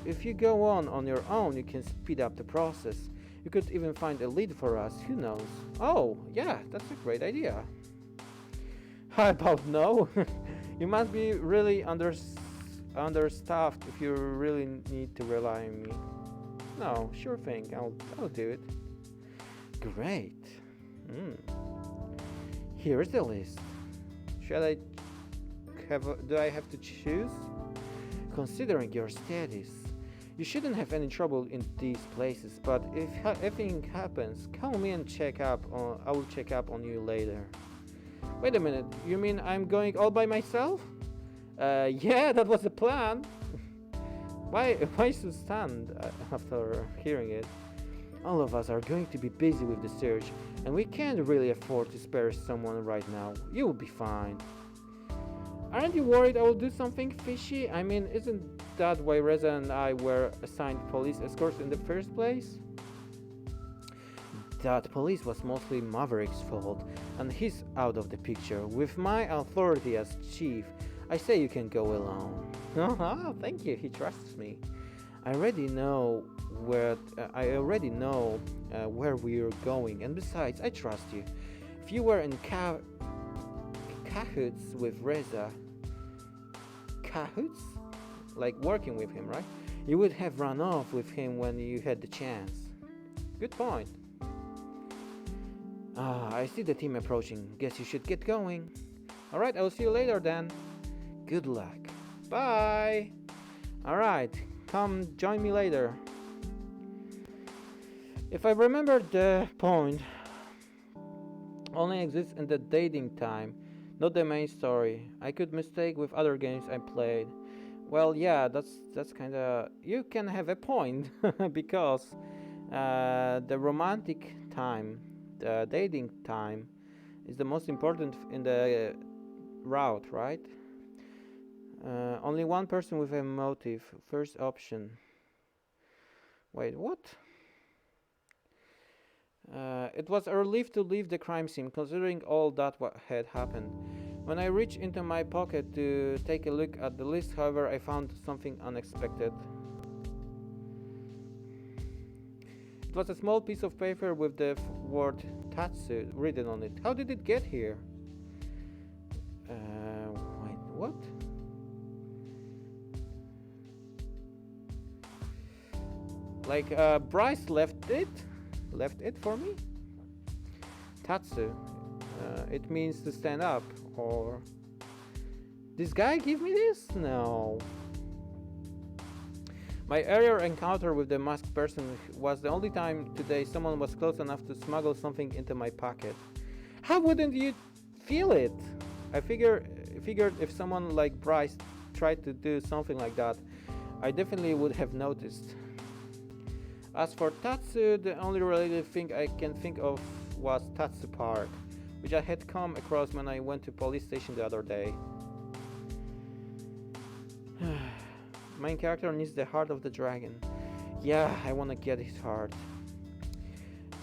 on your own, you can speed up the process. You could even find a lead for us, who knows? Oh, yeah, that's a great idea. How about no? You must be really understaffed if you really need to rely on me. No, sure thing, I'll do it. Great. Here's the list. Do I have to choose? Considering your status, you shouldn't have any trouble in these places, but if anything happens, call me and I will check up on you later. Wait a minute, you mean I'm going all by myself? Yeah, that was the plan. Why so stunned after hearing it? All of us are going to be busy with the search, and we can't really afford to spare someone right now. You will be fine. Aren't you worried I will do something fishy? I mean, isn't that why Reza and I were assigned police escorts in the first place? That police was mostly Maverick's fault, and he's out of the picture. With my authority as chief, I say you can go alone. Oh, thank you, he trusts me. I already know where we're going, and besides, I trust you. If you were in cahoots with Reza, Cahoots? like working with him, right? You would have run off with him when you had the chance. Good point. I see the team approaching. Guess you should get going. Alright, I'll see you later then. Good luck. Bye. Alright, come join me later. If I remember, the point only exists in the dating time, not the main story. I could mistake with other games I played. Well, yeah, that's kinda... You can have a point, because the romantic time, the dating time, is the most important in the route, right? Only one person with a motive. First option. Wait, what? It was a relief to leave the crime scene, considering all that had happened. When I reached into my pocket to take a look at the list, however, I found something unexpected. It was a small piece of paper with the word Tatsu written on it. How did it get here? Wait, what? Like, Bryce left it for me? Tatsu. It means to stand up, or... This guy give me this? No. My earlier encounter with the masked person was the only time today someone was close enough to smuggle something into my pocket. How wouldn't you feel it? I figured if someone like Bryce tried to do something like that, I definitely would have noticed. As for Tatsu, the only related thing I can think of was Tatsu Park, which I had come across when I went to police station the other day. Main character needs the heart of the dragon. Yeah, I wanna get his heart.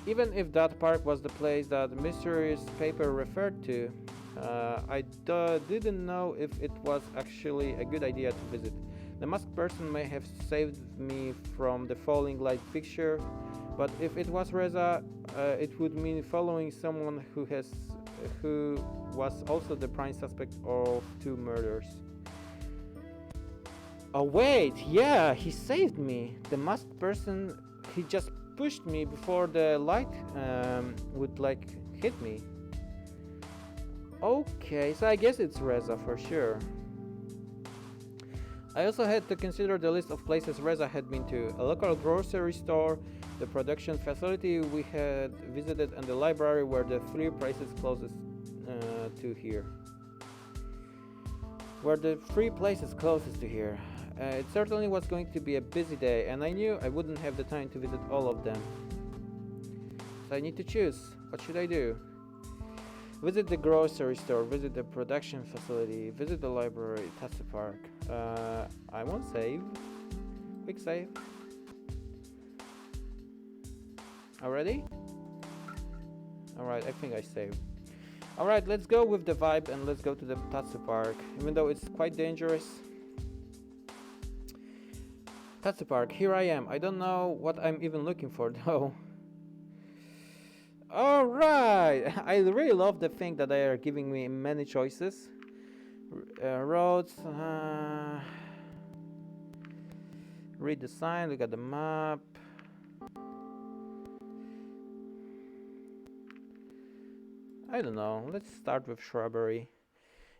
Even if that park was the place that mysterious paper referred to, I didn't know if it was actually a good idea to visit. The masked person may have saved me from the falling light fixture, but if it was Reza, it would mean following someone who was also the prime suspect of 2 murders. Oh wait, yeah, he saved me. The masked person, he just pushed me before the light would hit me. Okay, so I guess it's Reza for sure. I also had to consider the list of places Reza had been to: a local grocery store, the production facility we had visited, and the library were the 3 places closest to here. It certainly was going to be a busy day, and I knew I wouldn't have the time to visit all of them. So I need to choose. What should I do? Visit the grocery store, visit the production facility, visit the library, touch the park. I won't save. Quick save. Already? Alright, I think I saved. Alright, let's go with the vibe and let's go to the Tatsu Park, even though it's quite dangerous. Tatsu Park, here I am. I don't know what I'm even looking for though. Alright! I really love the thing that they are giving me many choices. Roads. Read the sign, look at the map. I don't know, let's start with shrubbery.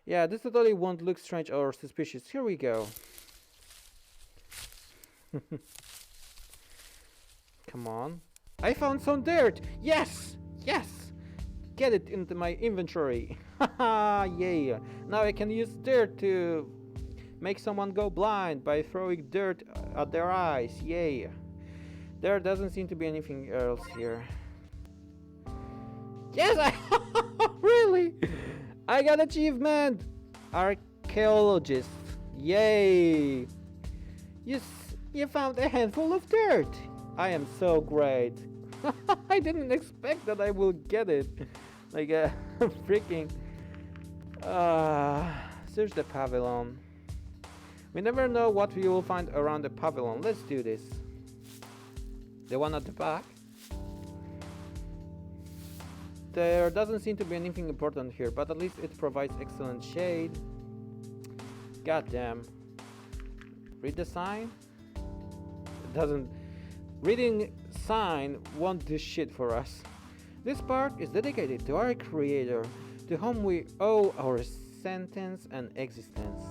Yeah, this totally won't look strange or suspicious. Here we go. Come on. I found some dirt! Yes! Yes! Get it into my inventory. Haha, yeah. Now I can use dirt to make someone go blind by throwing dirt at their eyes. Yay. There doesn't seem to be anything else here. Yes, I really? I got achievement! Archaeologist. Yay! You found a handful of dirt. I am so great. I didn't expect that I will get it. Like a freaking... search the pavilion. We never know what we will find around the pavilion. Let's do this. The one at the back? There doesn't seem to be anything important here, but at least it provides excellent shade. God damn. Read the sign? It doesn't... Reading sign won't do shit for us. This park is dedicated to our creator, to whom we owe our sentence and existence.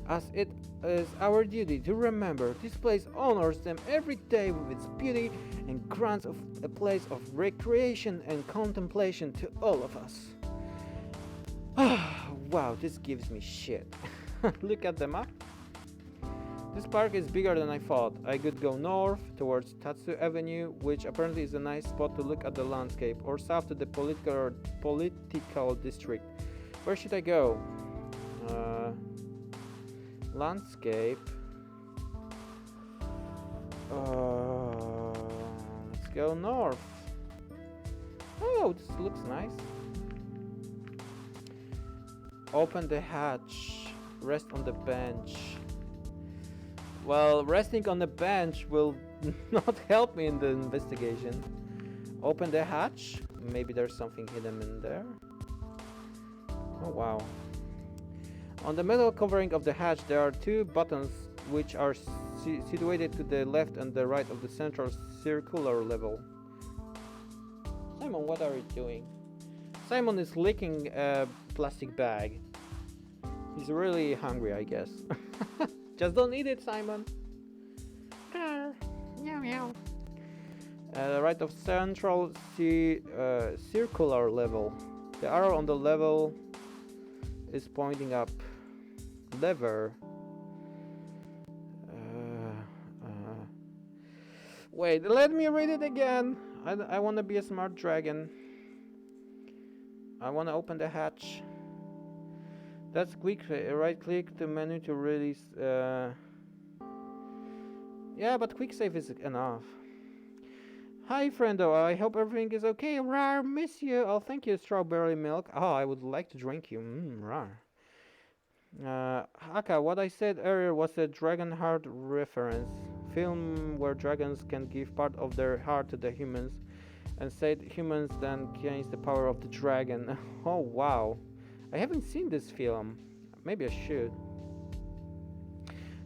As it is our duty to remember, this place honors them every day with its beauty and grants a place of recreation and contemplation to all of us. Wow, this gives me shit. Look at the map. This park is bigger than I thought. I could go north towards Tatsu Avenue, which apparently is a nice spot to look at the landscape, or south to the political district. Where should I go? Landscape. Let's go north. Oh, this looks nice. Open the hatch. Rest on the bench. Well, resting on the bench will not help me in the investigation. Open the hatch. Maybe there's something hidden in there. Oh wow. On the metal covering of the hatch there are two buttons which are situated to the left and the right of the central circular level. Simon, what are you doing? Simon is licking a plastic bag. He's really hungry, I guess. Just don't eat it, Simon. Meow meow. Right of central circular level. The arrow on the level is pointing up. Lever. Wait, let me read it again. I want to be a smart dragon. I want to open the hatch. That's quick. Right click the menu to release. Yeah, but quick save is enough. Hi, friendo. I hope everything is okay. Rar, miss you. Oh, thank you, strawberry milk. Oh, I would like to drink you. Rar. Haka, what I said earlier was a Dragon Heart reference. Film where dragons can give part of their heart to the humans, and said humans then gains the power of the dragon. Oh wow. I haven't seen this film. Maybe I should.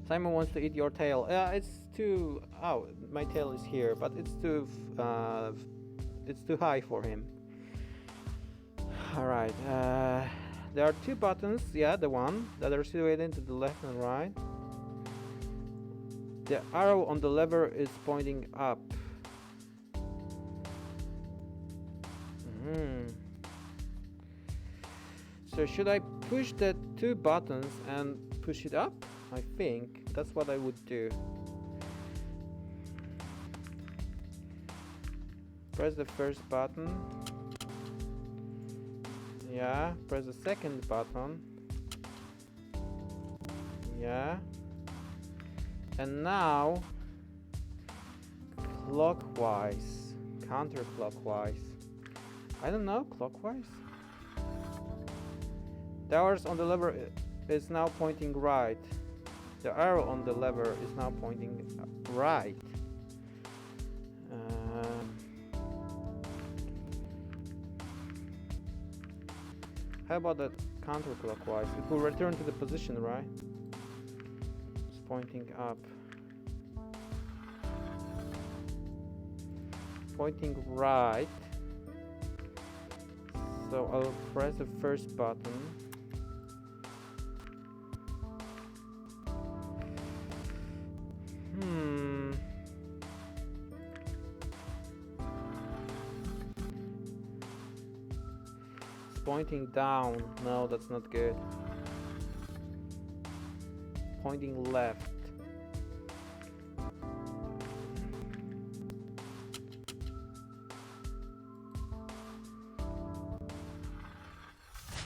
Simon wants to eat your tail. It's too... Oh, my tail is here, but it's too high for him. Alright, there are two buttons, yeah, the one, that are situated to the left and right. The arrow on the lever is pointing up. So should I push the two buttons and push it up? I think that's what I would do. Press the first button. Yeah, press the second button. Yeah. And now clockwise, counterclockwise. I don't know, clockwise? The arrows on the lever is now pointing right. The arrow on the lever is now pointing right. How about that counterclockwise? It will return to the position, right? It's pointing up. Pointing right. So I'll press the first button. It's pointing down. No, that's not good. Pointing left.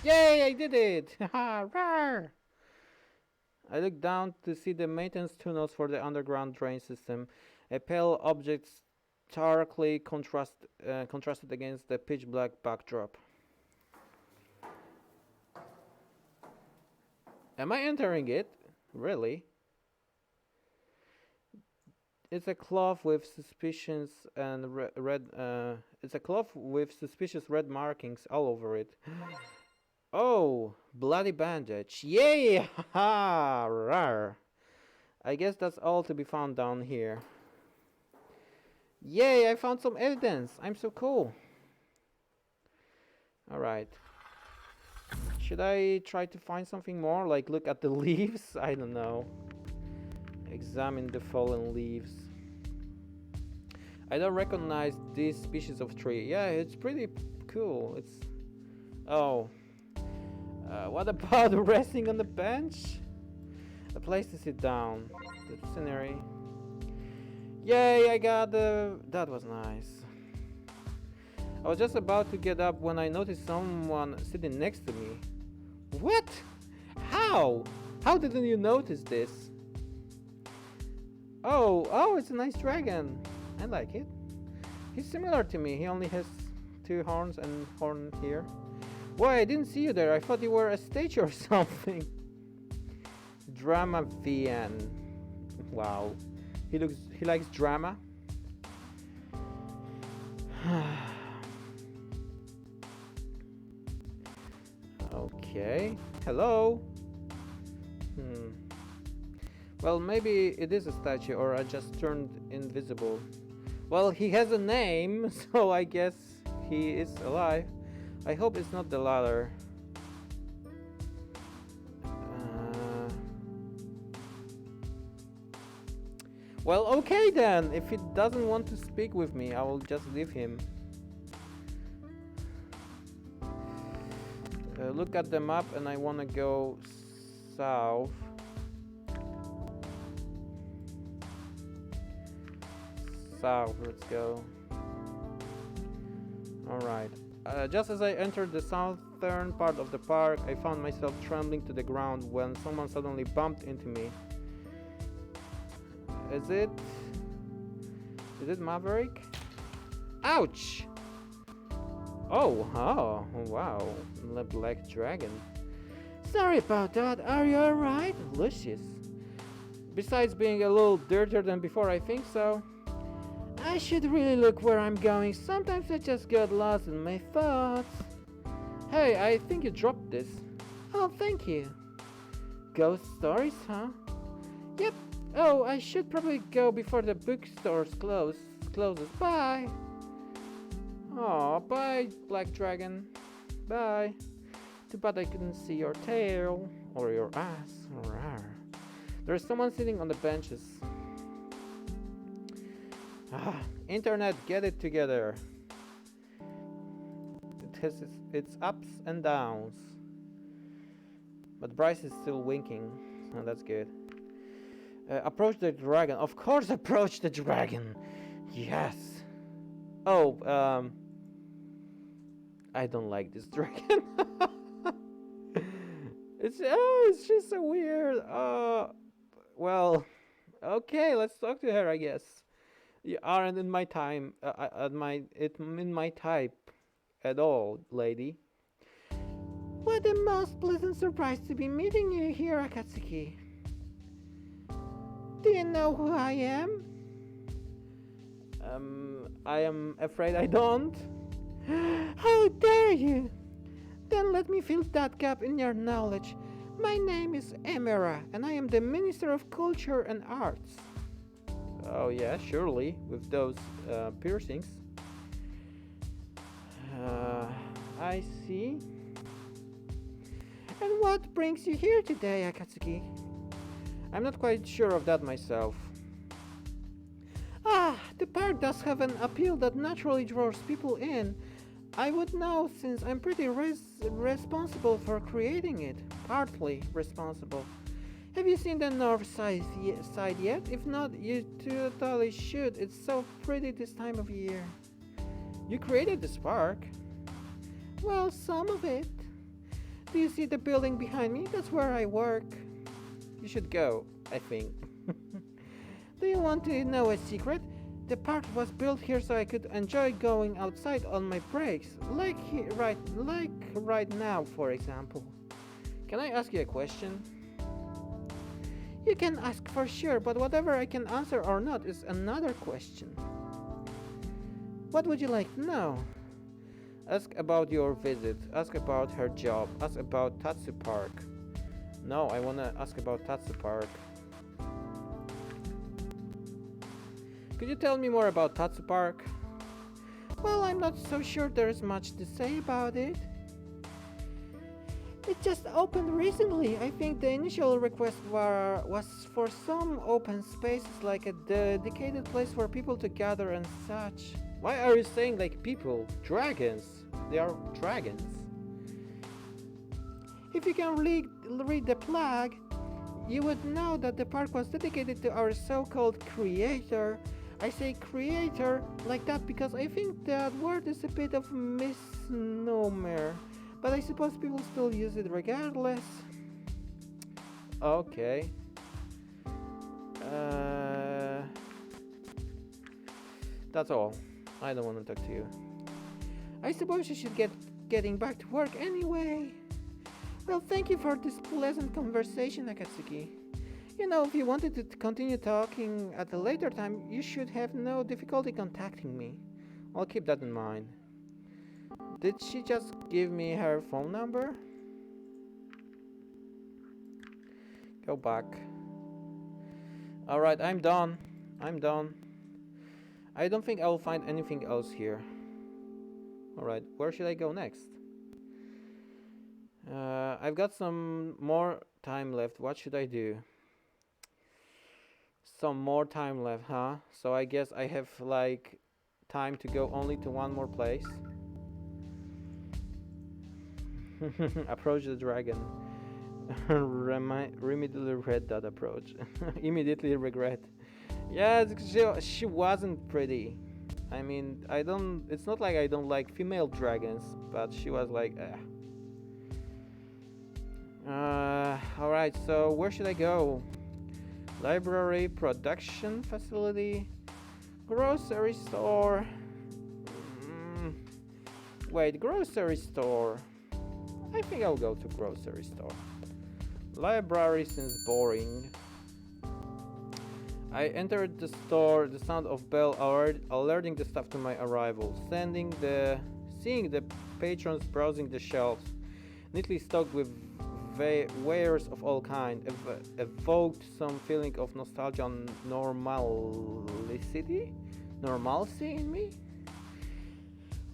Yay, I did it! Haha, rawr! I looked down to see the maintenance tunnels for the underground drain system. A pale object starkly contrasted against the pitch black backdrop. Am I entering it? Really? It's a cloth with suspicious and red. It's a cloth with suspicious red markings all over it. Oh, bloody bandage. Yay! Haha! Rawr. I guess that's all to be found down here. Yay! I found some evidence. I'm so cool. Alright. Should I try to find something more? Like look at the leaves? I don't know. Examine the fallen leaves. I don't recognize this species of tree. Yeah, it's pretty cool. It's... Oh. What about resting on the bench? A place to sit down. The scenery. Yay, I got the... That was nice. I was just about to get up when I noticed someone sitting next to me. What? How? How didn't you notice this? Oh, it's a nice dragon. I like it. He's similar to me. He only has 2 horns and horn here. Why, I didn't see you there. I thought you were a statue or something. Drama VN. Wow. He likes drama. Okay. Hello. Well, maybe it is a statue or I just turned invisible. Well, he has a name, so I guess he is alive. I hope it's not the latter. Well, okay then. If he doesn't want to speak with me, I will just leave him. Look at the map and I want to go south. South, let's go. Alright. Just as I entered the southern part of the park, I found myself trembling to the ground when someone suddenly bumped into me. Is it Maverick? Ouch! Oh, wow, the black dragon. Sorry about that, are you alright? Lucius. Besides being a little dirtier than before, I think so. I should really look where I'm going. Sometimes I just get lost in my thoughts. Hey, I think you dropped this. Oh, thank you. Ghost stories, huh? Yep. Oh, I should probably go before the bookstores closes. Bye. Oh, bye, Black Dragon. Bye. Too bad I couldn't see your tail or your ass. Rawr. There's someone sitting on the benches. Internet, get it together. It has its ups and downs. But Bryce is still winking. Oh, that's good. Approach the dragon. Of course, approach the dragon. Yes. Oh, I don't like this dragon. It's just so weird. Well, okay, let's talk to her, I guess. You aren't in my time, in my type at all, lady. What a most pleasant surprise to be meeting you here, Akatsuki. Do you know who I am? I am afraid I don't. How dare you! Then let me fill that gap in your knowledge. My name is Emera, and I am the Minister of Culture and Arts. Oh yeah, surely, with those piercings. I see. And what brings you here today, Akatsuki? I'm not quite sure of that myself. Ah, the park does have an appeal that naturally draws people in. I would know since I'm pretty responsible for creating it. Partly responsible. Have you seen the north side yet? If not, you totally should. It's so pretty this time of year. You created this park? Well, some of it. Do you see the building behind me? That's where I work. You should go, I think. Do you want to know a secret? The park was built here so I could enjoy going outside on my breaks, like right now, for example. Can I ask you a question? You can ask for sure, but whatever I can answer or not is another question. What would you like to know? Ask about your visit, ask about her job, ask about Tatsu Park. No, I wanna ask about Tatsu Park. Could you tell me more about Tatsu Park? Well, I'm not so sure there's much to say about it. It just opened recently. I think the initial request was for some open spaces, like a dedicated place for people to gather and such. Why are you saying like people? Dragons. They are dragons. If you can read the plaque, you would know that the park was dedicated to our so-called creator. I say creator like that because I think that word is a bit of a misnomer. But I suppose people still use it regardless. Okay. That's all. I don't want to talk to you. I suppose you should getting back to work anyway. Well, thank you for this pleasant conversation, Akatsuki. You know, if you wanted to continue talking at a later time, you should have no difficulty contacting me. I'll keep that in mind. Did she just give me her phone number? Go back. Alright, I'm done. I don't think I will find anything else here. Alright, where should I go next? I've got some more time left. What should I do? Some more time left, huh? So I guess I have like time to go only to one more place. Approach the dragon. Immediately regret that approach. Immediately regret. Yeah, she wasn't pretty. I mean, it's not like I don't like female dragons, but she was like, alright, so where should I go? Library, production facility, grocery store. Wait, grocery store. I think I'll go to grocery store. Library seems boring. I entered the store, the sound of bell alerting the staff to my arrival. Seeing the patrons browsing the shelves, neatly stocked with wares of all kinds, evoked some feeling of nostalgia and normalcy in me.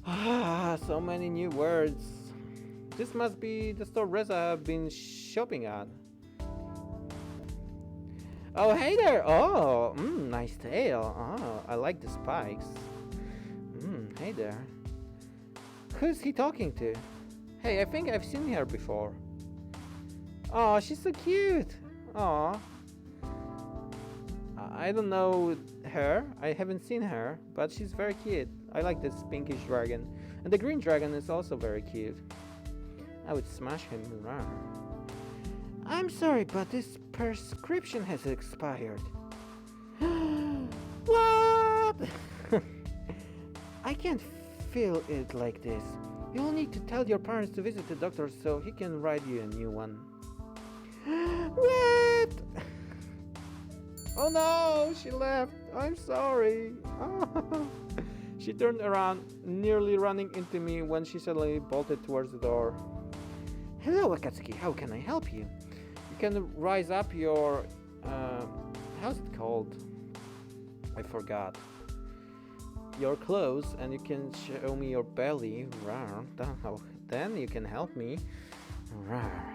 Ah, so many new words. This must be the store Reza have been shopping at. Oh, hey there! Oh, nice tail. Oh, I like the spikes. Hey there. Who's he talking to? Hey, I think I've seen her before. Oh, she's so cute. Oh, I don't know her. I haven't seen her, but she's very cute. I like this pinkish dragon. And the green dragon is also very cute. I would smash him. Rawr. I'm sorry, but this prescription has expired. What? I can't feel it like this. You'll need to tell your parents to visit the doctor so he can write you a new one. What? Oh no, she left. I'm sorry. She turned around, nearly running into me when she suddenly bolted towards the door. Hello, Akatsuki. How can I help you? You can rise up your... how's it called? I forgot. Your clothes, and you can show me your belly. Rawr. Then you can help me. Rawr.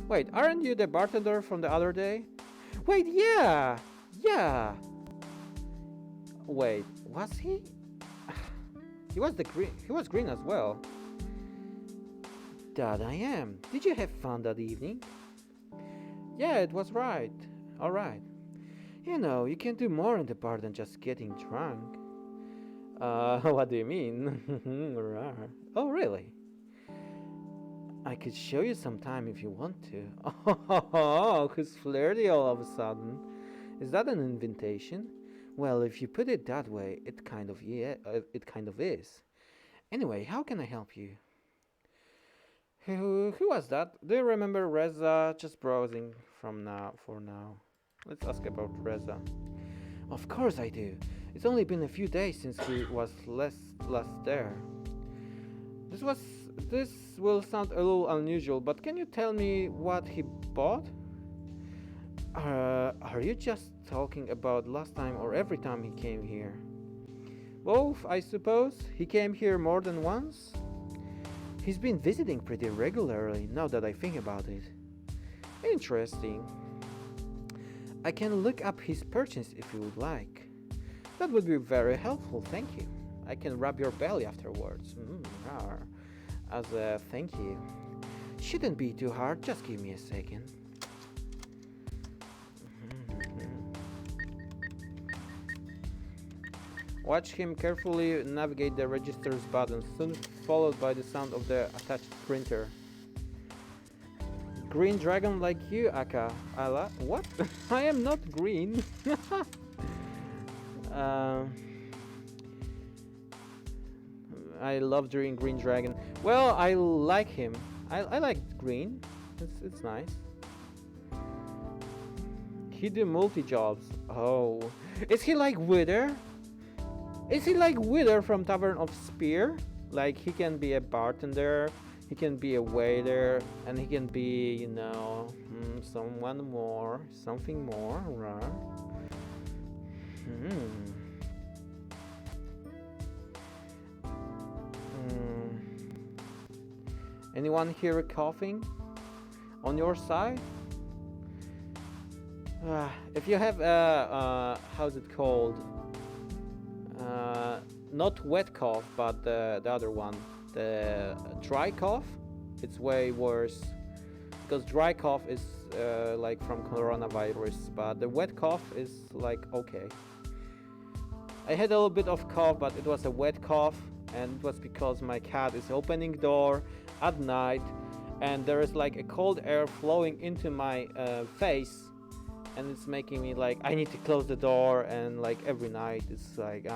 Wait, aren't you the bartender from the other day? Wait, yeah! Yeah! Wait, was he? He was green as well. That I am. Did you have fun that evening? Yeah, it was right. Alright. You know, you can do more in the bar than just getting drunk. What do you mean? Rawr. Oh, really? I could show you sometime if you want to. Oh, who's flirty all of a sudden? Is that an invitation? Well, if you put it that way, it kind of is. Anyway, how can I help you? Who was that? Do you remember Reza? Just browsing for now. Let's ask about Reza. Of course I do. It's only been a few days since he was last there. This will sound a little unusual, but can you tell me what he bought? Are you just talking about last time or every time he came here? Both, I suppose. He came here more than once. He's been visiting pretty regularly, now that I think about it. Interesting. I can look up his purchase if you would like. That would be very helpful, thank you. I can rub your belly afterwards. As a thank you. Shouldn't be too hard, just give me a second. Watch him carefully navigate the register's buttons, soon followed by the sound of the attached printer. Green dragon like you, Aka. What? I am not green. I love green dragon. Well, I like him. I like green. It's nice. He do multi jobs. Oh, is he like Wither? Is he like Wither from Tavern of Spear? Like he can be a bartender, he can be a waiter, and he can be, you know, something more. Right? Anyone here coughing on your side? If you have how's it called? Not wet cough, but the other one, the dry cough. It's way worse because dry cough is like from coronavirus, but the wet cough is like okay. I had a little bit of cough, but it was a wet cough, and it was because my cat is opening door at night, and there is like a cold air flowing into my face, and it's making me like I need to close the door, and like every night it's like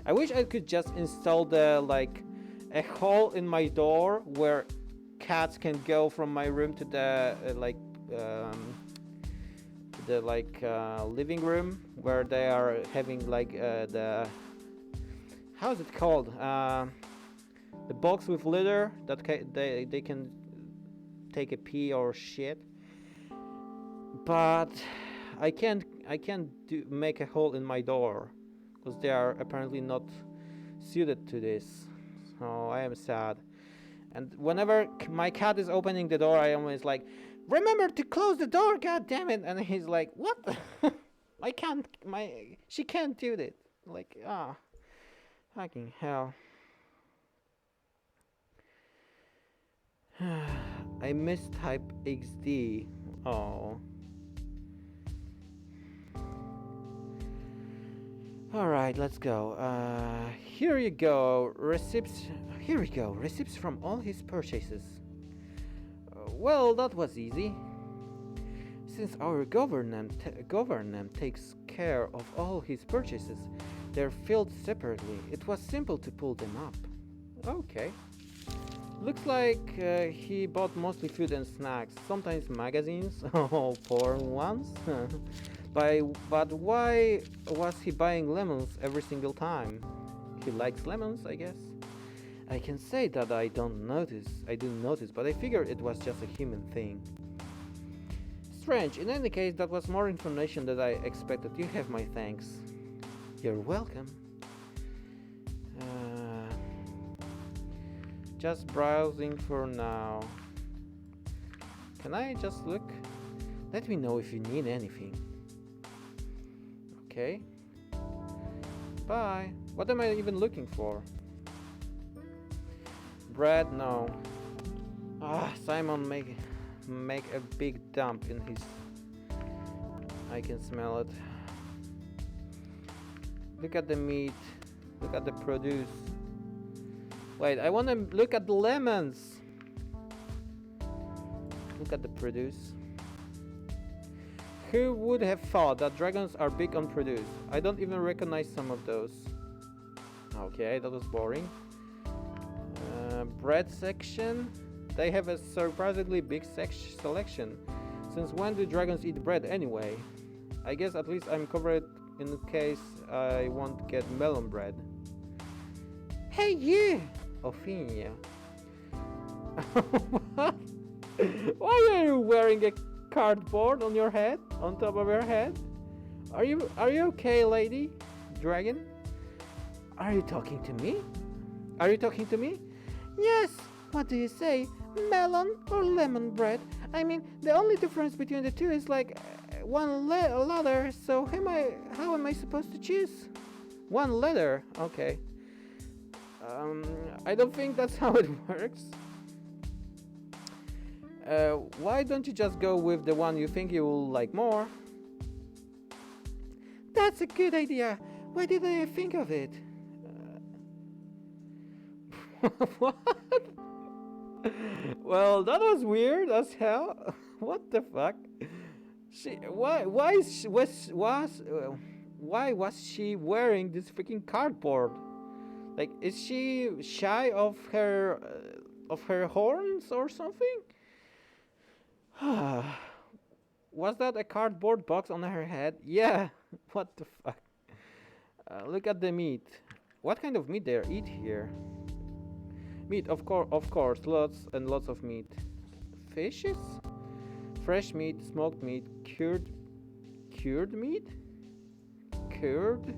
I wish I could just install the like a hole in my door where cats can go from my room to the living room where they are having like the how's it called, the box with litter that they can take a pee or shit. But I can't make a hole in my door because they are apparently not suited to this. So I am sad. And whenever my cat is opening the door, I am always like, remember to close the door, god damn it. And he's like, what? She can't do that. Like, fucking hell. I miss type XD. Oh. Alright, let's go. Here you go. Receipts. Here we go. Receipts from all his purchases. Well, that was easy. Since our government takes care of all his purchases, they're filled separately. It was simple to pull them up. Okay. Looks like he bought mostly food and snacks, sometimes magazines, oh, porn ones. But why was he buying lemons every single time? He likes lemons, I guess. I can say that I didn't notice, but I figured it was just a human thing. Strange. In any case, that was more information than I expected. You have my thanks. You're welcome. Just browsing for now. Can I just look? Let me know if you need anything. Okay. Bye. What am I even looking for? Bread? No. Simon make a big dump in his... I can smell it. Look at the meat. Look at the produce. Wait, I want to look at the lemons. Look at the produce. Who would have thought that dragons are big on produce? I don't even recognize some of those. Okay, that was boring. Bread section. They have a surprisingly big selection. Since when do dragons eat bread anyway? I guess at least I'm covered in case I won't get melon bread. Hey you! Ophelia. What? Why are you wearing a cardboard on your head? On top of your head? Are you okay, lady? Dragon? Are you talking to me? Are you talking to me? Yes! What do you say? Melon or lemon bread? I mean, the only difference between the two is like one letter, so how am I supposed to choose? One letter? Okay. I don't think that's how it works. Why don't you just go with the one you think you will like more? That's a good idea. Why didn't I think of it? What? Well, that was weird as hell. What the fuck? Why was she wearing this freaking cardboard? Like, is she shy of her horns or something? Was that a cardboard box on her head? Yeah. What the fuck? Look at the meat. What kind of meat they eat here? Meat, of course, lots and lots of meat. Fishes? Fresh meat, smoked meat, cured meat? Cured?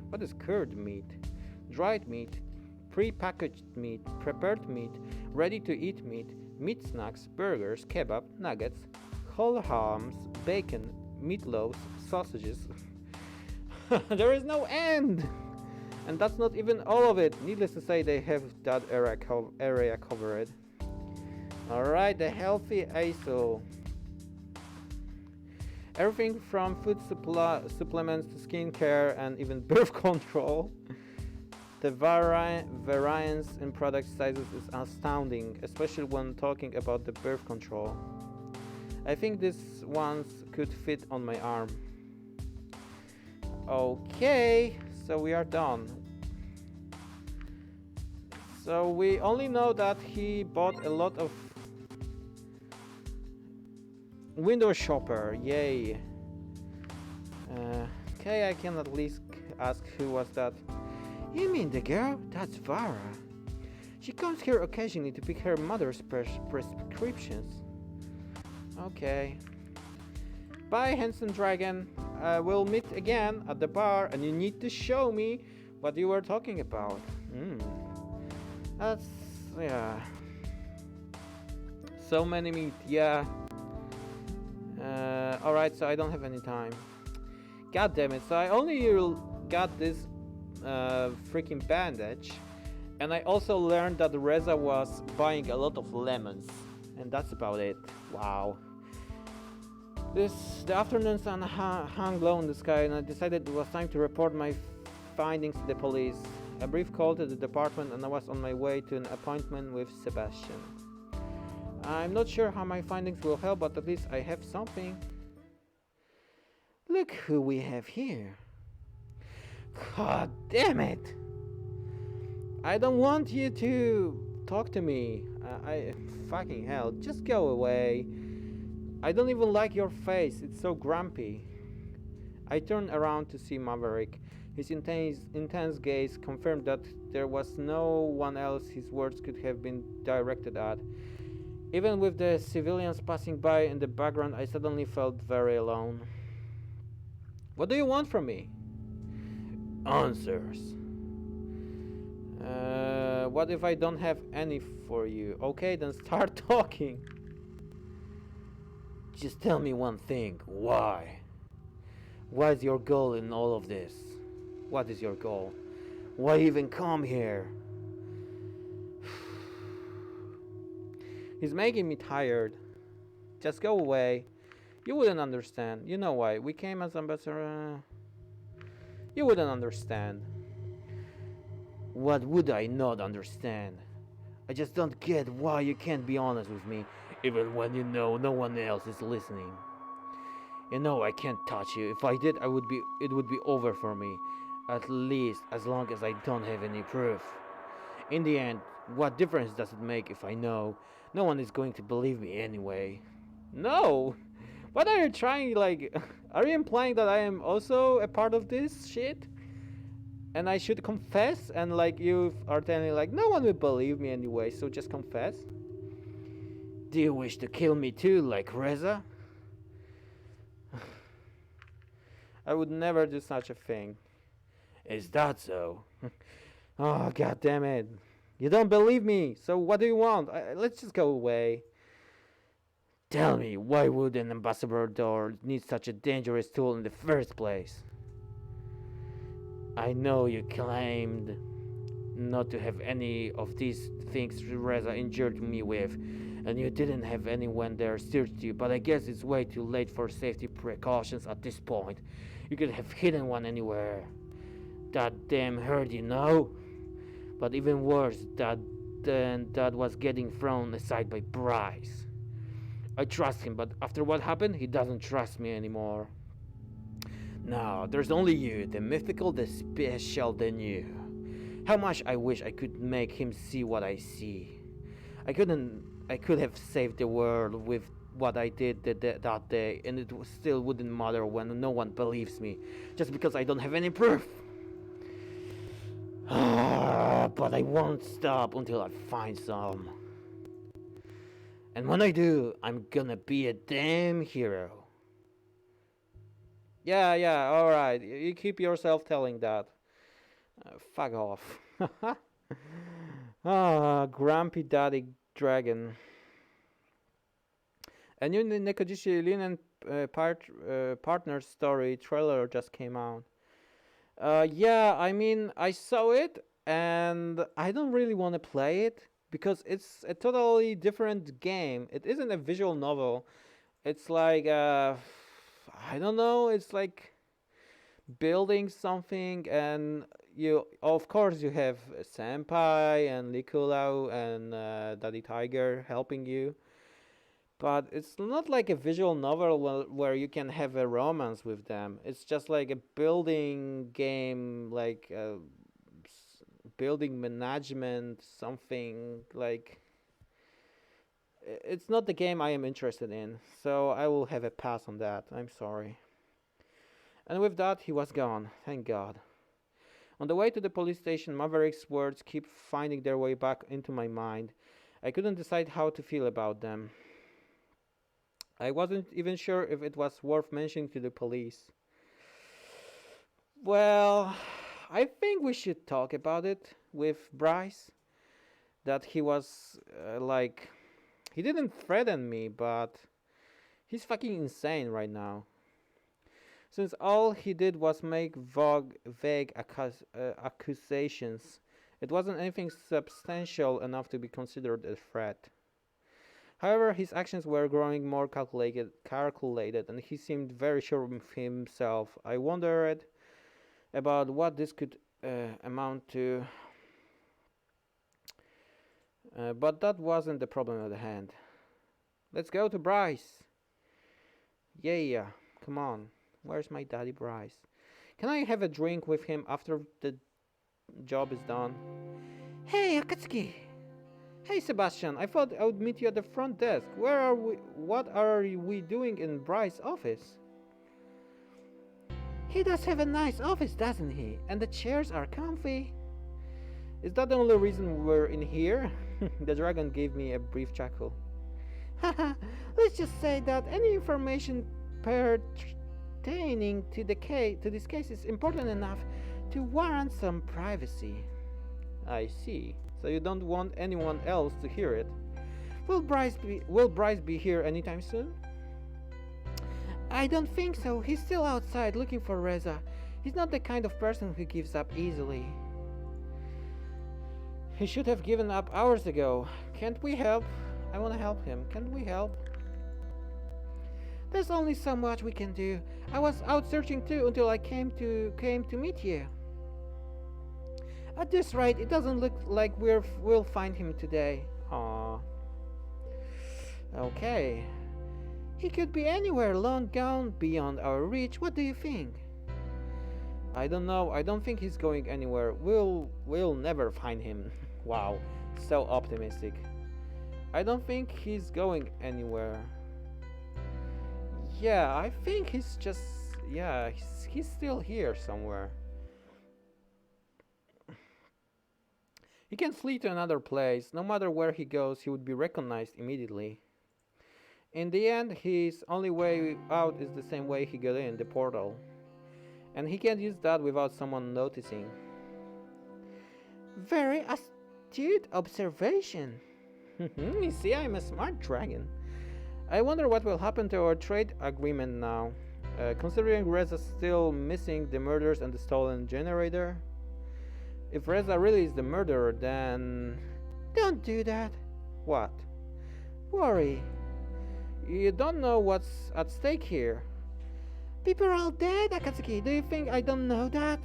What is cured meat? Dried meat, pre-packaged meat, prepared meat, ready-to-eat meat, meat snacks, burgers, kebab, nuggets, whole hams, bacon, meatloaves, sausages. There is no end! And that's not even all of it. Needless to say, they have that area covered. Alright, the healthy ISO. Everything from food supplements to skincare and even birth control. The variance in product sizes is astounding, especially when talking about the birth control. I think these ones could fit on my arm. Okay, so we are done. So we only know that he bought a lot of window shopper, yay. Okay, I can at least ask who was that. You mean the girl? That's Vara. She comes here occasionally to pick her mother's prescriptions. Okay. Bye, handsome dragon. We'll meet again at the bar, and you need to show me what you were talking about. That's... yeah. So many meat, yeah. Alright, so I don't have any time. God damn it, so I only got this freaking bandage, and I also learned that Reza was buying a lot of lemons, and that's about it. Wow. The afternoon sun hung low in the sky, and I decided it was time to report my findings to the police. A brief call to the department, and I was on my way to an appointment with Sebastian. I'm not sure how my findings will help, but at least I have something. Look who we have here. God damn it! I don't want you to talk to me. I fucking hell, just go away. I don't even like your face, it's so grumpy. I turned around to see Maverick. His intense gaze confirmed that there was no one else his words could have been directed at. Even with the civilians passing by in the background, I suddenly felt very alone. What do you want from me? Answers. What if I don't have any for you? Okay, then start talking. Just tell me one thing. Why? What is your goal in all of this? What is your goal? Why even come here? He's making me tired. Just go away. You wouldn't understand. You know why. We came as ambassador. You wouldn't understand. What would I not understand? I just don't get why you can't be honest with me, even when you know no one else is listening. You know I can't touch you. If I did, it would be over for me. At least as long as I don't have any proof. In the end, what difference does it make if I know? No one is going to believe me anyway. No! What are you trying, like, are you implying that I am also a part of this shit? And I should confess? And like you are telling like, no one will believe me anyway, so just confess? Do you wish to kill me too, like Reza? I would never do such a thing. Is that so? Oh, god damn it. You don't believe me, so what do you want? Let's just go away. Tell me, why would an ambassador need such a dangerous tool in the first place? I know you claimed not to have any of these things Reza injured me with, and you didn't have anyone there searched you, but I guess it's way too late for safety precautions at this point. You could have hidden one anywhere. That damn hurt, you know? But even worse, that was getting thrown aside by Bryce. I trust him, but after what happened, he doesn't trust me anymore. Now, there's only you, the mythical, the special, the new. How much I wish I could make him see what I see. I could have saved the world with what I did that day, and it still wouldn't matter when no one believes me, just because I don't have any proof. But I won't stop until I find some. And when I do, I'm gonna be a damn hero. Yeah, alright. You keep yourself telling that. Fuck off. Grumpy Daddy Dragon. A new Nekojishi Linen partner story trailer just came out. Yeah, I mean, I saw it and I don't really want to play it because it's a totally different game. It isn't a visual novel. It's like, I don't know, it's like building something, and you, of course, you have Senpai and Likulau and Daddy Tiger helping you. But it's not like a visual novel where you can have a romance with them. It's just like a building game, like building management, something like. It's not the game I am interested in, so I will have a pass on that. I'm sorry. And with that, he was gone. Thank God. On the way to the police station, Maverick's words keep finding their way back into my mind. I couldn't decide how to feel about them. I wasn't even sure if it was worth mentioning to the police. Well, I think we should talk about it with Bryce. That he was like, he didn't threaten me, but he's fucking insane right now. Since all he did was make vague accusations, it wasn't anything substantial enough to be considered a threat. However, his actions were growing more calculated, and he seemed very sure of himself. I wondered about what this could amount to, but that wasn't the problem at hand. Let's go to Bryce. Yeah, come on. Where's my daddy Bryce? Can I have a drink with him after the job is done? Hey, Akatsuki! Hey Sebastian, I thought I would meet you at the front desk. Where are we? What are we doing in Bryce's office? He does have a nice office, doesn't he? And the chairs are comfy. Is that the only reason we're in here? The dragon gave me a brief chuckle. Haha, let's just say that any information pertaining to this case is important enough to warrant some privacy. I see. So you don't want anyone else to hear it. Will Bryce be here anytime soon? I don't think so. He's still outside looking for Reza. He's not the kind of person who gives up easily. He should have given up hours ago. Can't we help? I want to help him. Can't we help? There's only so much we can do. I was out searching too until I came to meet you. At this rate, it doesn't look like we'll find him today. Aww. Okay. He could be anywhere long gone beyond our reach. What do you think? I don't know. I don't think he's going anywhere. We'll never find him. Wow, so optimistic. I don't think he's going anywhere. Yeah, I think he's just he's still here somewhere. He can flee to another place. No matter where he goes, he would be recognized immediately. In the end, his only way out is the same way he got in, the portal. And he can't use that without someone noticing. Very astute observation. You see, I'm a smart dragon. I wonder what will happen to our trade agreement now. Considering Reza's still missing the murders and the stolen generator. If Reza really is the murderer, then... Don't do that. What? Worry. You don't know what's at stake here. People are all dead, Akatsuki. Do you think I don't know that?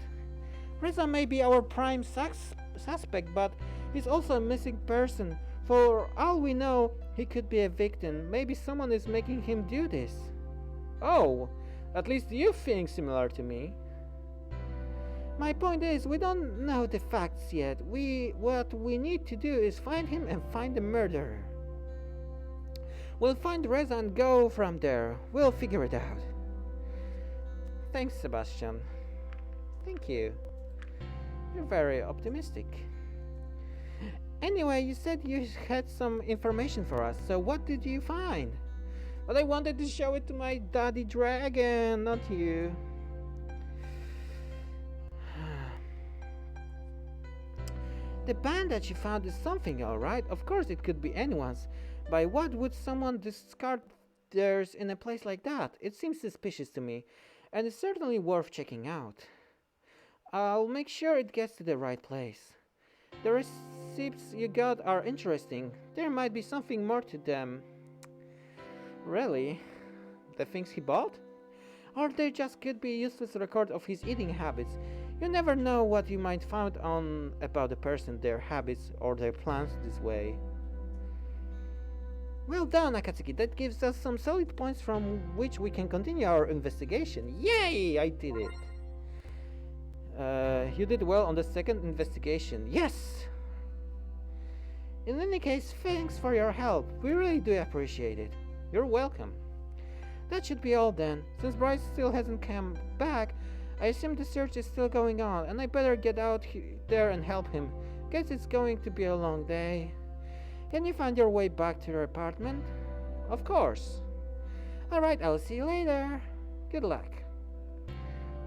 Reza may be our prime suspect, but he's also a missing person. For all we know, he could be a victim. Maybe someone is making him do this. Oh, at least you think similar to me. My point is, we don't know the facts yet. What we need to do is find him and find the murderer. We'll find Reza and go from there. We'll figure it out. Thanks, Sebastian. Thank you. You're very optimistic. Anyway, you said you had some information for us, so what did you find? But I wanted to show it to my daddy dragon, not you. The bandage you found is something, alright. Of course it could be anyone's. By what would someone discard theirs in a place like that? It seems suspicious to me, and it's certainly worth checking out. I'll make sure it gets to the right place. The receipts you got are interesting. There might be something more to them. Really? The things he bought? Or they just could be useless record of his eating habits. You never know what you might find on about a person, their habits, or their plans this way. Well done, Akatsuki. That gives us some solid points from which we can continue our investigation. Yay! I did it. You did well on the second investigation. Yes! In any case, thanks for your help. We really do appreciate it. You're welcome. That should be all then. Since Bryce still hasn't come back, I assume the search is still going on, and I better get out there and help him. Guess it's going to be a long day. Can you find your way back to your apartment? Of course. Alright, I'll see you later. Good luck.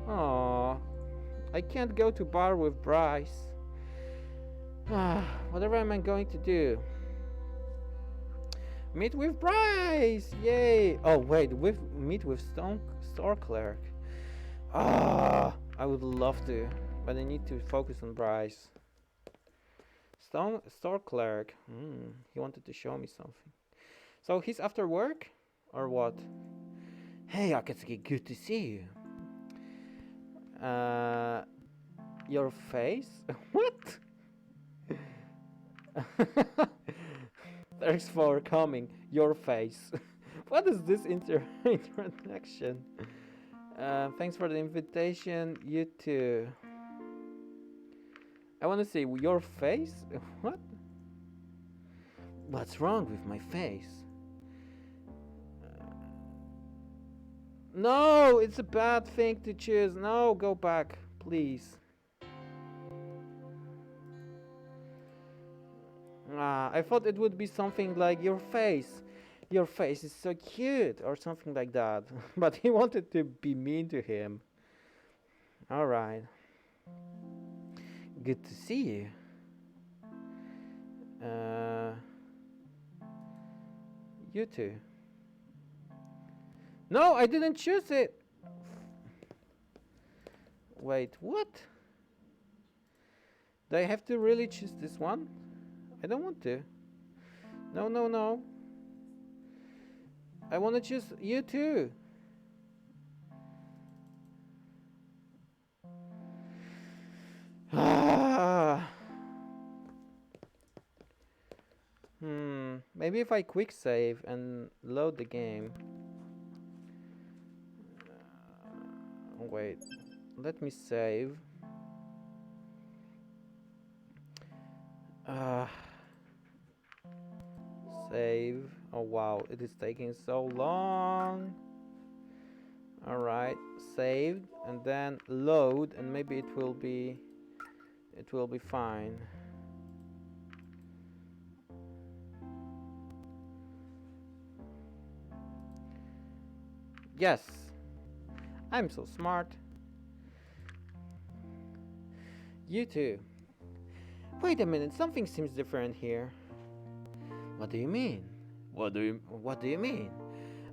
Aww. I can't go to bar with Bryce. Whatever am I going to do? Meet with Bryce! Yay! Oh wait, meet with store clerk. I would love to, but I need to focus on Bryce. Store clerk. He wanted to show me something. So he's after work? Or what? Hey, Akatsuki, good to see you. Your face? What? Thanks for coming. Your face. What is this introduction? Thanks for the invitation. You too. I want to say your face? What? What's wrong with my face? No, it's a bad thing to choose. No, go back, please. I thought it would be something like your face. Your face is so cute, or something like that. But he wanted to be mean to him. Alright. Good to see you. You too. No, I didn't choose it. Wait, what? Do I have to really choose this one? I don't want to. No, no, no. I want to choose you too. Maybe if I quick save and load the game. Wait, let me save. Save. Oh wow, it is taking so long. Alright, saved and then load, and maybe it will be fine. Yes, I'm so smart. You too. Wait a minute, something seems different here. What do you mean? What do you mean?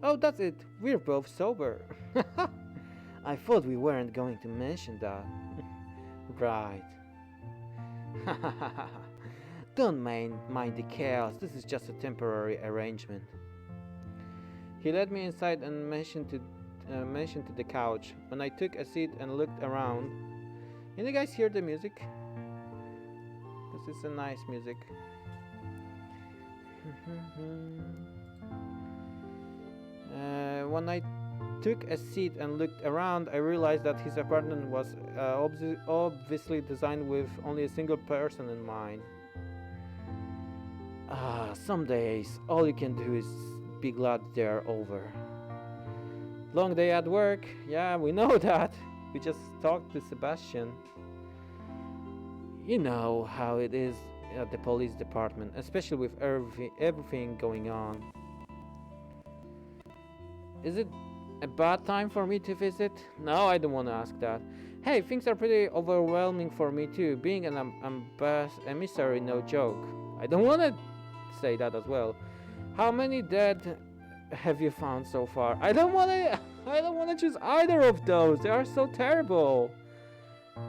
Oh, that's it. We're both sober. I thought we weren't going to mention that. Right. Don't mind the chaos. This is just a temporary arrangement. He led me inside and mentioned to the couch. When I took a seat and looked around, can you guys hear the music? This is a nice music. When I took a seat and looked around, I realized that his apartment was obviously designed with only a single person in mind. Some days all you can do is be glad they're over. Long day at work. Yeah, we know that. We just talked to Sebastian. You know how it is at the police department, especially with everything going on. Is it a bad time for me to visit? No, I don't want to ask that. Hey, things are pretty overwhelming for me too. Being an emissary, no joke. I don't want to say that as well. How many dead have you found so far? I don't want to choose either of those. They are so terrible.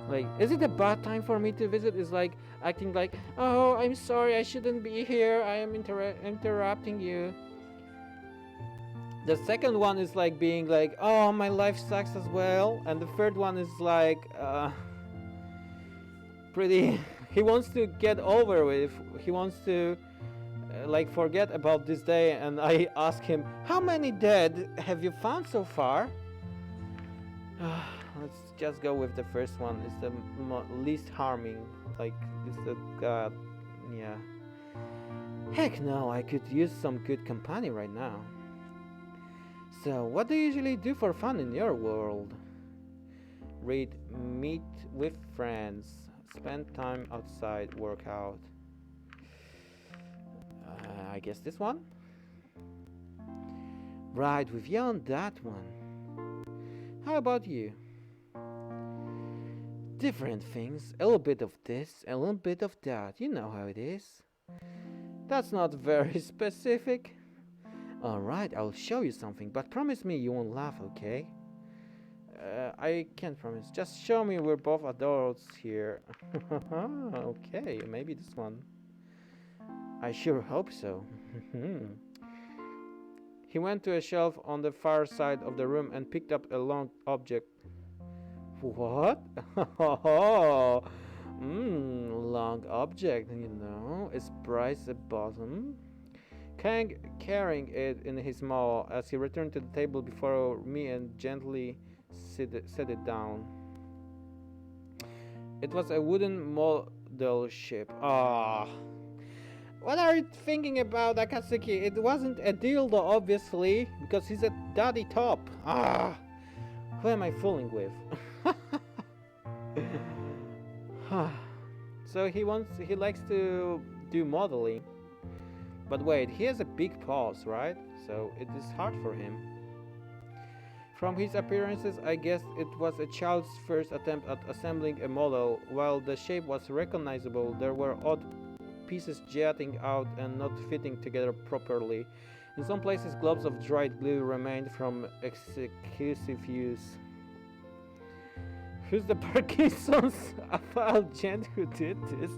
Like, is it a bad time for me to visit? Is like acting like, oh, I'm sorry, I shouldn't be here. I am interrupting you. The second one is like being like, oh, my life sucks as well. And the third one is like, pretty. He wants to get over with. He wants to like forget about this day. And I ask him, how many dead have you found so far? Let's just go with the first one. It's the least harming. Like, it's the god. Yeah. Heck no, I could use some good company right now. So, what do you usually do for fun in your world? Read, meet with friends, spend time outside, work out. I guess this one? Right with you on that one. How about you? Different things, a little bit of this, a little bit of that. You know how it is. That's not very specific. Alright, I'll show you something, but promise me you won't laugh, okay? I can't promise. Just show me we're both adults here. Okay, maybe this one. I sure hope so. He went to a shelf on the far side of the room and picked up a long object. What? Long object, a surprise at bottom. Kang carrying it in his maw as he returned to the table before me and gently set it down. It was a wooden model ship. Ah. What are you thinking about, Akatsuki? It wasn't a dildo, obviously, because he's a daddy top. Ah. Who am I fooling with? So he likes to do modeling. But wait, he has a big paws, right? So it is hard for him. From his appearances, I guess it was a child's first attempt at assembling a model. While the shape was recognizable, there were odd pieces jutting out and not fitting together properly. In some places, globs of dried glue remained from excessive use. Who's the Parkinson's agent who did this?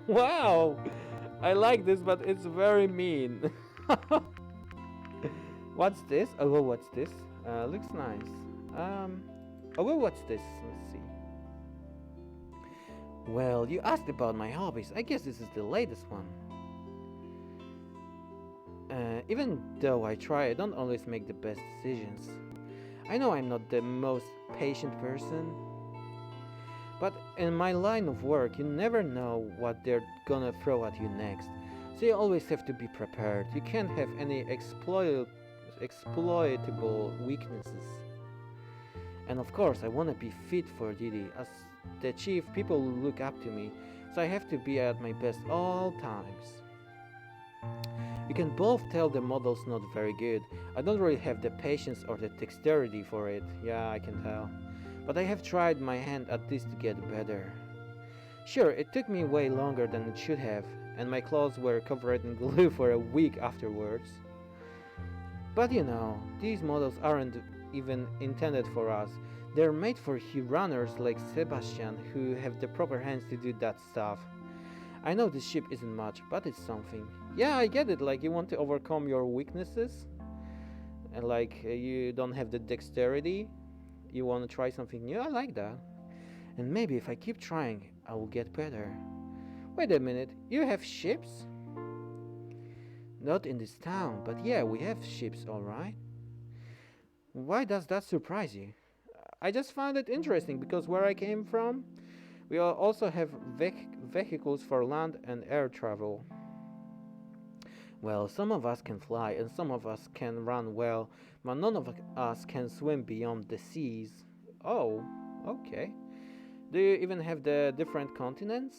Wow! I like this, but it's very mean. What's this? Oh, well, what's this? Looks nice. Oh, well, what's this? Let's see. Well, you asked about my hobbies. I guess this is the latest one. Even though I try, I don't always make the best decisions. I know I'm not the most patient person, but in my line of work, you never know what they're gonna throw at you next. So you always have to be prepared. You can't have any exploitable weaknesses. And of course, I want to be fit for duty. As the chief, people look up to me, so I have to be at my best all times. You can both tell the model's not very good. I don't really have the patience or the dexterity for it. Yeah, I can tell. But I have tried my hand at this to get better. Sure, it took me way longer than it should have, and my clothes were covered in glue for a week afterwards. But these models aren't even intended for us. They're made for runners like Sebastian who have the proper hands to do that stuff. I know this ship isn't much, but it's something. Yeah, I get it, like you want to overcome your weaknesses, and like you don't have the dexterity, you want to try something new. I like that. And maybe if I keep trying, I will get better. Wait a minute, you have ships? Not in this town, but yeah, we have ships, alright. Why does that surprise you? I just find it interesting because where I came from, we also have vehicles for land and air travel. Well, some of us can fly and some of us can run well, but none of us can swim beyond the seas. Oh, okay. Do you even have the different continents?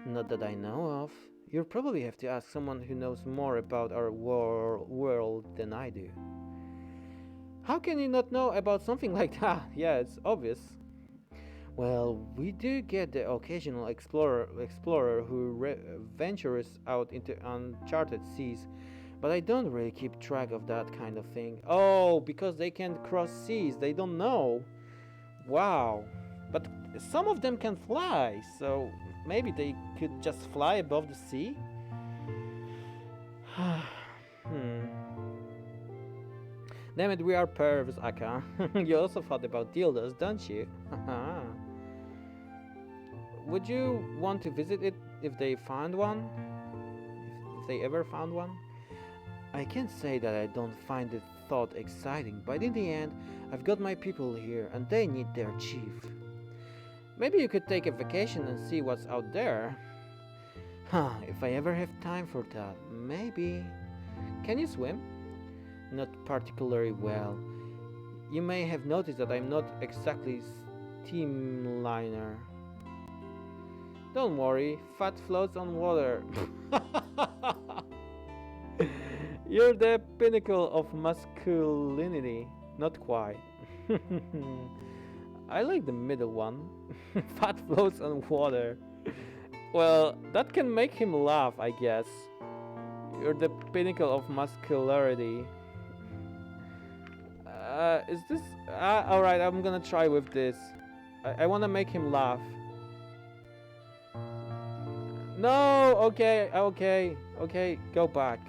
Not that I know of. You'll probably have to ask someone who knows more about our world than I do. How can you not know about something like that? Yeah, it's obvious. Well, we do get the occasional explorer who ventures out into uncharted seas, but I don't really keep track of that kind of thing. Oh, because they can't cross seas, they don't know. Wow. But some of them can fly, so maybe they could just fly above the sea? Damn it, we are pervs, Aka. You also thought about dildos, don't you? Would you want to visit it if they found one? If they ever found one? I can't say that I don't find the thought exciting, but in the end, I've got my people here and they need their chief. Maybe you could take a vacation and see what's out there. If I ever have time for that, maybe. Can you swim? Not particularly well. You may have noticed that I'm not exactly steamliner. Don't worry, fat floats on water. You're the pinnacle of masculinity. Not quite. I like the middle one. Fat floats on water. Well, that can make him laugh, I guess. You're the pinnacle of masculinity. Is this... alright, I'm gonna try with this. I wanna make him laugh. No! Okay, go back.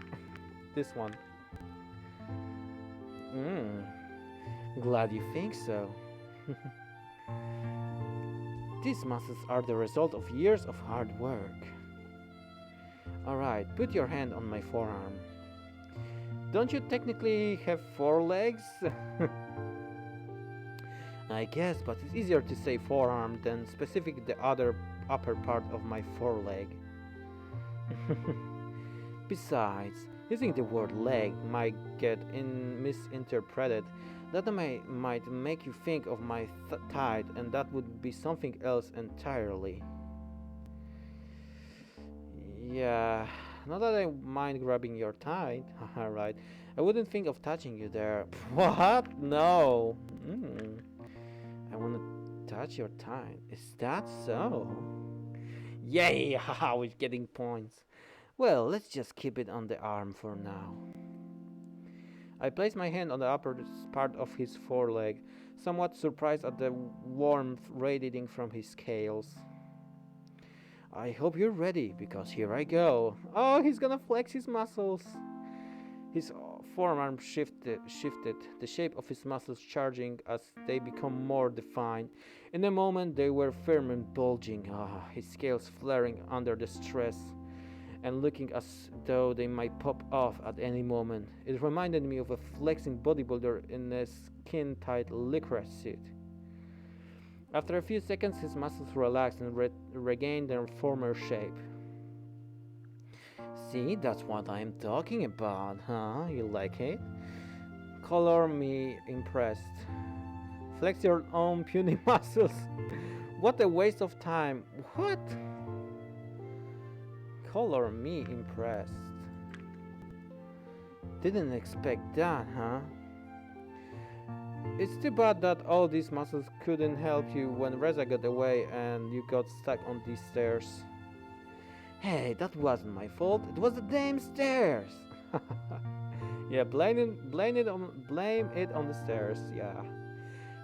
this one. Glad you think so. These muscles are the result of years of hard work. Alright, put your hand on my forearm. Don't you technically have 4 legs? I guess, but it's easier to say forearm than specific the other upper part of my foreleg. Besides, using the word leg might get misinterpreted. That might make you think of my thigh, and that would be something else entirely. Yeah, not that I mind grabbing your thigh. Right. I wouldn't think of touching you there. What? No. I want to touch your thigh. Is that so? Yay! Haha, we're getting points. Well, let's just keep it on the arm for now. I place my hand on the upper part of his foreleg, somewhat surprised at the warmth radiating from his scales. I hope you're ready, because here I go. Oh, he's gonna flex his muscles. His forearm shifted, the shape of his muscles charging as they become more defined. In a moment, they were firm and bulging, his scales flaring under the stress and looking as though they might pop off at any moment. It reminded me of a flexing bodybuilder in a skin-tight licorice suit. After a few seconds, his muscles relaxed and regained their former shape. See, that's what I'm talking about, huh? You like it? Color me impressed. Flex your own puny muscles. What a waste of time. What? Color me impressed. Didn't expect that, huh? It's too bad that all these muscles couldn't help you when Reza got away and you got stuck on these stairs. Hey, that wasn't my fault. It was the damn stairs. Yeah, blame it on the stairs. Yeah.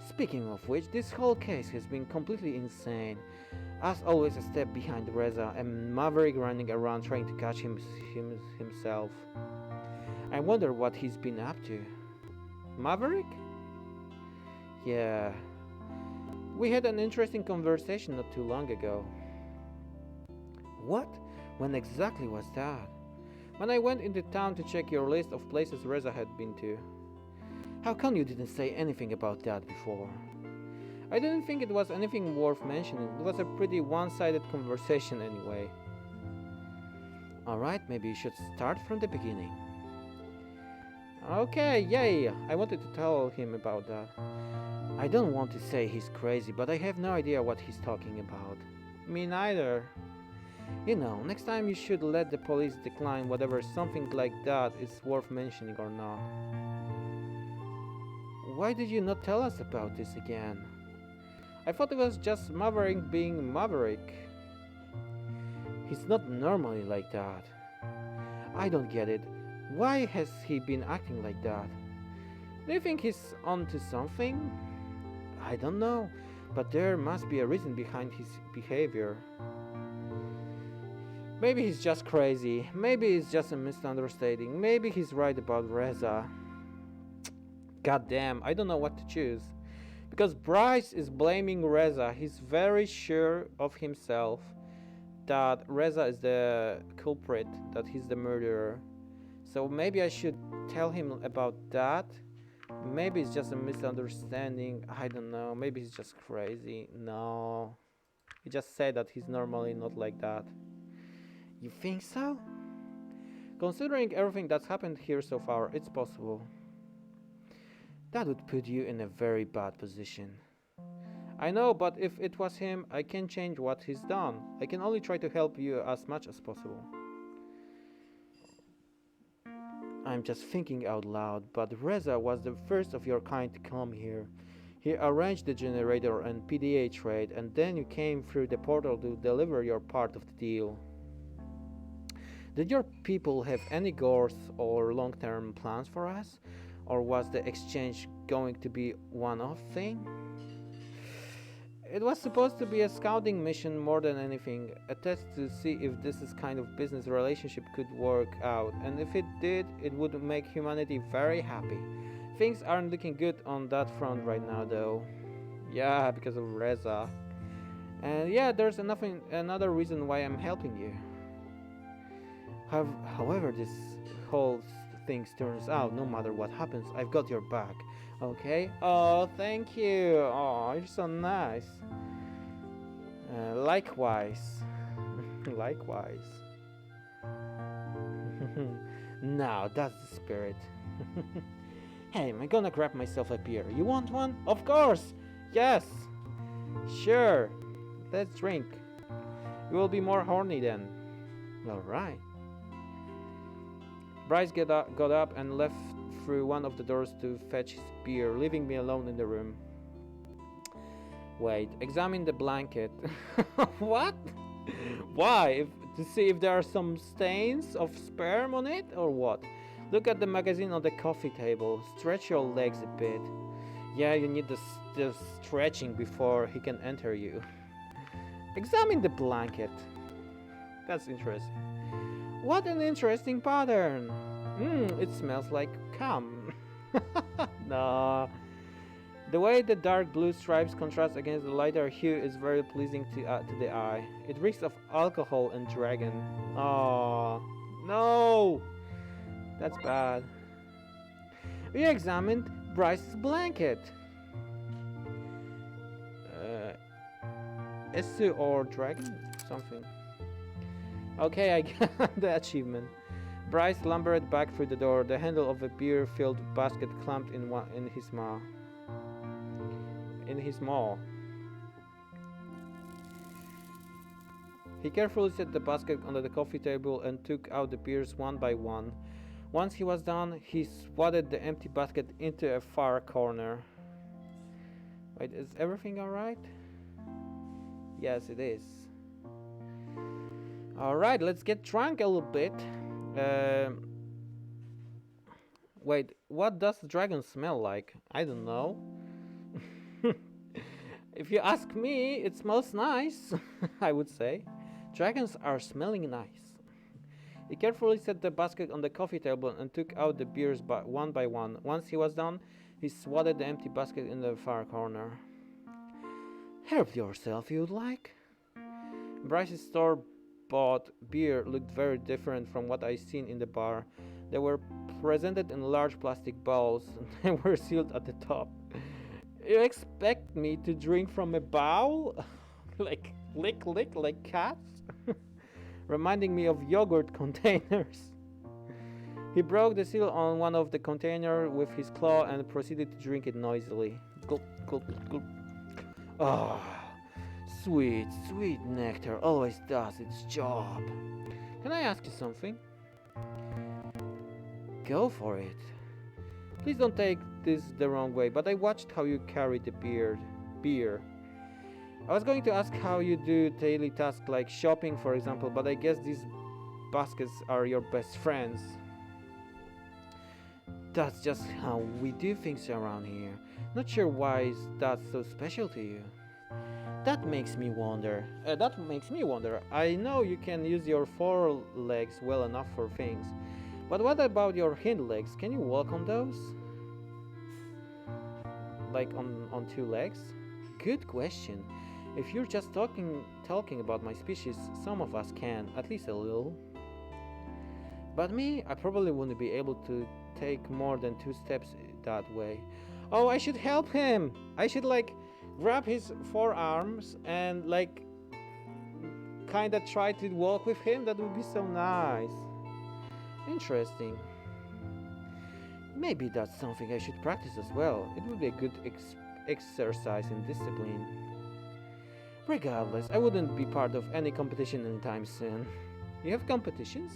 Speaking of which, this whole case has been completely insane. As always, a step behind Reza, a maverick running around trying to catch himself. I wonder what he's been up to. Maverick? Yeah. We had an interesting conversation not too long ago. What? When exactly was that? When I went into town to check your list of places Reza had been to. How come you didn't say anything about that before? I didn't think it was anything worth mentioning. It was a pretty one-sided conversation anyway. Alright, maybe you should start from the beginning. Okay, yay! I wanted to tell him about that. I don't want to say he's crazy, but I have no idea what he's talking about. Me neither. You know, next time you should let the police decline whether something like that is worth mentioning or not. Why did you not tell us about this again? I thought it was just Maverick being Maverick. He's not normally like that. I don't get it. Why has he been acting like that? Do you think he's onto something? I don't know, but there must be a reason behind his behavior. Maybe he's just crazy. Maybe it's just a misunderstanding. Maybe he's right about Reza. God damn, I don't know what to choose. Because Bryce is blaming Reza. He's very sure of himself that Reza is the culprit, that he's the murderer. So maybe I should tell him about that. Maybe it's just a misunderstanding. I don't know. Maybe he's just crazy. No. He just said that he's normally not like that. You think so? Considering everything that's happened here so far, it's possible. That would put you in a very bad position. I know, but if it was him, I can't change what he's done. I can only try to help you as much as possible. I'm just thinking out loud, but Reza was the first of your kind to come here. He arranged the generator and PDA trade, and then you came through the portal to deliver your part of the deal. Did your people have any goals or long-term plans for us? Or was the exchange going to be one-off thing? It was supposed to be a scouting mission more than anything, a test to see if this is kind of business relationship could work out, and if it did, it would make humanity very happy. Things aren't looking good on that front right now, though. Yeah, because of Reza. And yeah, there's another reason why I'm helping you. However, this whole thing turns out, no matter what happens, I've got your back. Okay? Oh, thank you. Oh, you're so nice. Likewise. Likewise. Now, that's the spirit. Hey, am I gonna grab myself a beer? You want one? Of course! Yes! Sure. Let's drink. You will be more horny then. Alright. Bryce got up and left through one of the doors to fetch his beer, leaving me alone in the room. Wait, examine the blanket. What? Why? To see if there are some stains of sperm on it or what? Look at the magazine on the coffee table. Stretch your legs a bit. Yeah, you need the stretching before he can enter you. Examine the blanket. That's interesting. What an interesting pattern. It smells like cum. No. The way the dark blue stripes contrast against the lighter hue is very pleasing to the eye. It reeks of alcohol and dragon. Oh, no. That's bad. We examined Bryce's blanket. Esu or dragon? Something. Okay, I got the achievement. Bryce lumbered back through the door, the handle of a beer-filled basket clamped in his maw. He carefully set the basket under the coffee table and took out the beers one by one. Once he was done, he swatted the empty basket into a far corner. Wait, is everything alright? Yes, it is. Alright, let's get drunk a little bit. Wait, what does the dragon smell like? I don't know. If you ask me, it smells nice, I would say. Dragons are smelling nice. He carefully set the basket on the coffee table and took out the beers one by one. Once he was done, he swatted the empty basket in the far corner. Help yourself, if you'd like. Bryce's store-bought beer looked very different from what I'd seen in the bar. They were presented in large plastic bowls. They were sealed at the top. You expect me to drink from a bowl? Like lick like cats? Reminding me of yogurt containers. He broke the seal on one of the containers with his claw and proceeded to drink it noisily. Gulp, gulp, gulp. Ah, sweet nectar always does its job. Can I ask you something? Go for it. Please don't take this the wrong way, but I watched how you carried the beer. I was going to ask how you do daily tasks like shopping, for example, but I guess these baskets are your best friends. That's just how we do things around here. Not sure why that's so special to you. That makes me wonder. I know you can use your forelegs well enough for things, but what about your hind legs? Can you walk on those? Like on two legs? Good question. If you're just talking about my species, some of us can, at least a little. But me, I probably wouldn't be able to take more than 2 steps that way. Oh, I should help him. I should grab his forearms and kinda try to walk with him. That would be so nice. Interesting. Maybe that's something I should practice as well. It would be a good exercise in discipline. Regardless, I wouldn't be part of any competition anytime soon. You have competitions?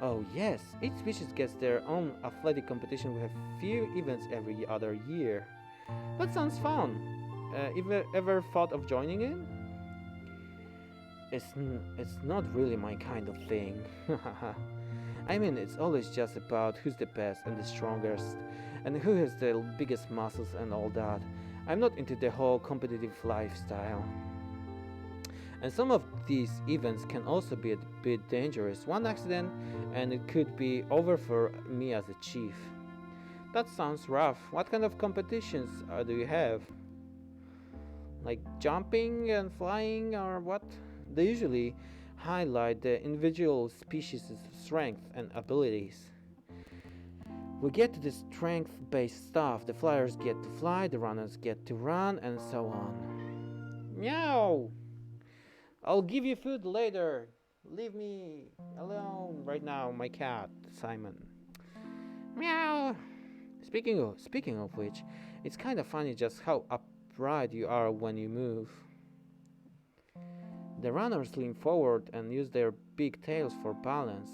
Oh yes, each species gets their own athletic competition with a few events every other year. That sounds fun. Ever thought of joining in? It's not really my kind of thing. I mean, it's always just about who's the best and the strongest, and who has the biggest muscles and all that. I'm not into the whole competitive lifestyle. And some of these events can also be a bit dangerous. One accident and it could be over for me as a chief. That sounds rough. What kind of competitions do you have? Like jumping and flying or what? They usually highlight the individual species' strength and abilities. We get to the strength-based stuff. The flyers get to fly, the runners get to run, and so on. Meow! I'll give you food later. Leave me alone right now, my cat, Simon. Meow! Speaking of which, it's kind of funny just how upright you are when you move. The runners lean forward and use their big tails for balance,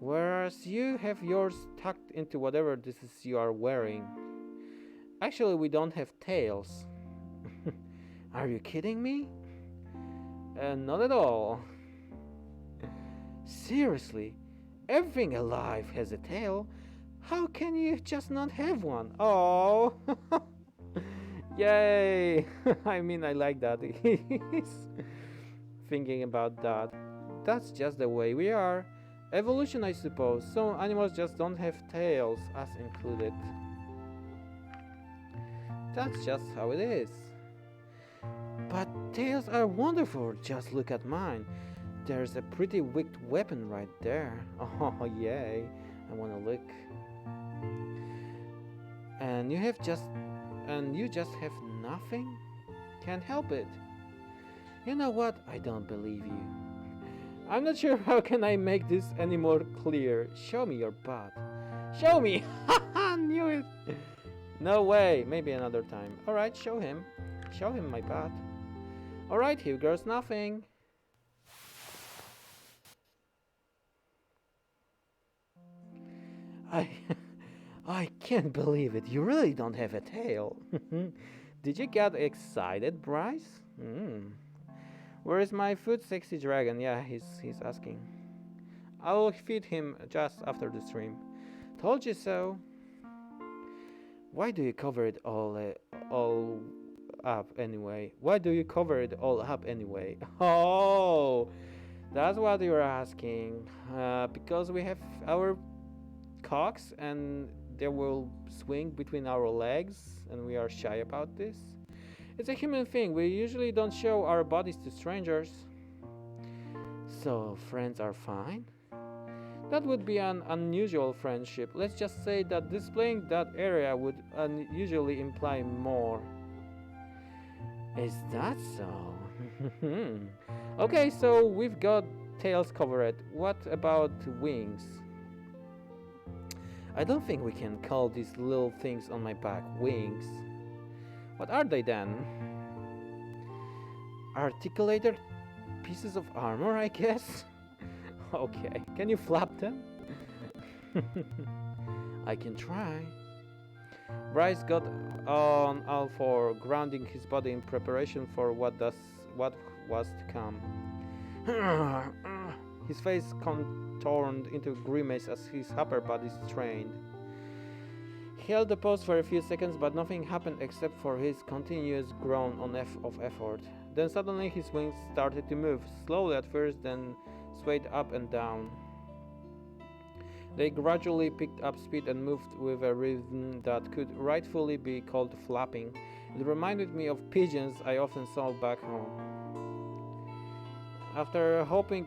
whereas you have yours tucked into whatever this is you are wearing. Actually, we don't have tails. Are you kidding me? Not at all. Seriously, everything alive has a tail. How can you just not have one? Oh, yay! I mean, I like that. He's thinking about that. That's just the way we are. Evolution, I suppose. Some animals just don't have tails, us included. That's just how it is. But tails are wonderful. Just look at mine. There's a pretty wicked weapon right there. Oh, yay. I want to look. And you just have nothing? Can't help it. You know what? I don't believe you. I'm not sure how can I make this any more clear. Show me your butt. Show me! Haha, knew it! No way. Maybe another time. Alright, show him. Show him my butt. Alright, here goes nothing. I I can't believe it. You really don't have a tail. Did you get excited, Bryce? Where is my food, sexy dragon? Yeah, he's asking. I'll feed him just after the stream. Told you so. Why do you cover it all up anyway? Why do you cover it all up anyway? Oh, that's what you're asking. Because we have our cocks and they will swing between our legs and we are shy about this. It's a human thing. We usually don't show our bodies to strangers. So friends are fine? That would be an unusual friendship. Let's just say that displaying that area would unusually imply more. Is that so? Okay, so we've got tails covered. What about wings? I don't think we can call these little things on my back wings. What are they then? Articulated pieces of armor, I guess? Okay, can you flap them? I can try. Bryce got on all four, grounding his body in preparation for what was to come. His face contoured into a grimace as his upper body strained. He held the pose for a few seconds, but nothing happened except for his continuous groan of effort. Then suddenly his wings started to move, slowly at first, then swayed up and down. They gradually picked up speed and moved with a rhythm that could rightfully be called flapping. It reminded me of pigeons I often saw back home. After holding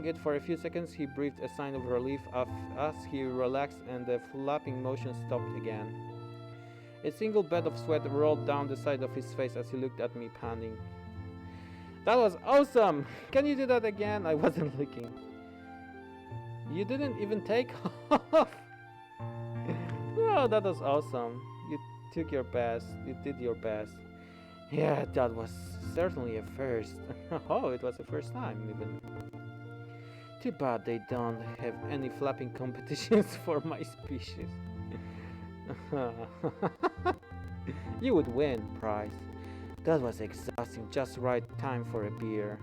it for a few seconds, he breathed a sign of relief as he relaxed and the flapping motion stopped again. A single bed of sweat rolled down the side of his face as he looked at me, panting. That was awesome! Can you do that again? I wasn't looking. You didn't even take off! Oh, that was awesome. You took your best. You did your best. Yeah, that was certainly a first. Oh, it was the first time even. Too bad they don't have any flapping competitions for my species. You would win, Price. That was exhausting. Just right time for a beer.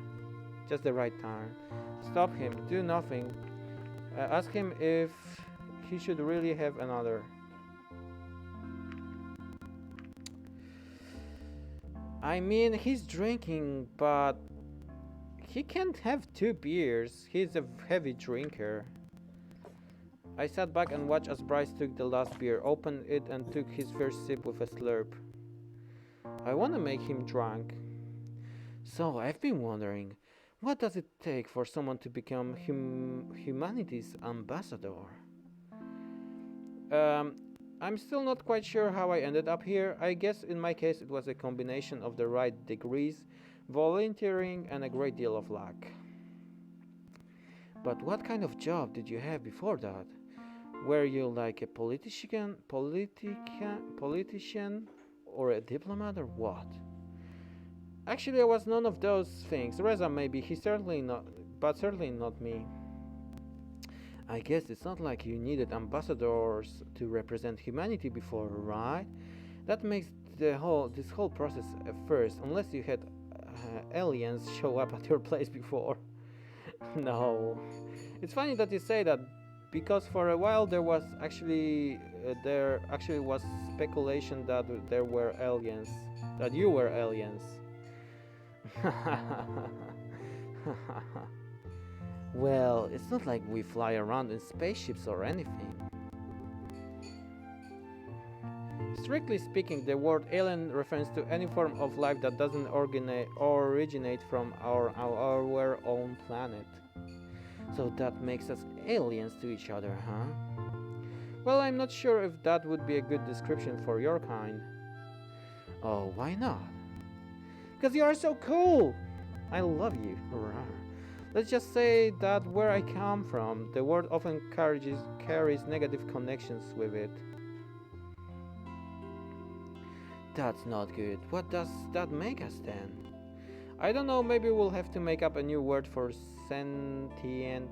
Just the right time. Stop him. Do nothing. Ask him if he should really have another. I mean, he's drinking, but he can't have 2 beers. He's a heavy drinker. I sat back and watched as Bryce took the last beer, opened it, and took his first sip with a slurp. I want to make him drunk. So, I've been wondering, what does it take for someone to become humanity's ambassador? Um, I'm still not quite sure how I ended up here. I guess in my case it was a combination of the right degrees, volunteering, and a great deal of luck. But what kind of job did you have before that? Were you like a politician, or a diplomat, or what? Actually, I was none of those things. Reza maybe, he certainly not, but certainly not me. I guess it's not like you needed ambassadors to represent humanity before, right? That makes this whole process a first, unless you had aliens show up at your place before. No, it's funny that you say that because for a while there actually was speculation that there were aliens, that you were aliens. Well, it's not like we fly around in spaceships or anything. Strictly speaking, the word alien refers to any form of life that doesn't originate from our own planet. So that makes us aliens to each other, huh? Well, I'm not sure if that would be a good description for your kind. Oh, why not? Because you are so cool! I love you. Rawr. Let's just say that where I come from, the word often carries negative connections with it. That's not good. What does that make us then? I don't know, maybe we'll have to make up a new word for sentient,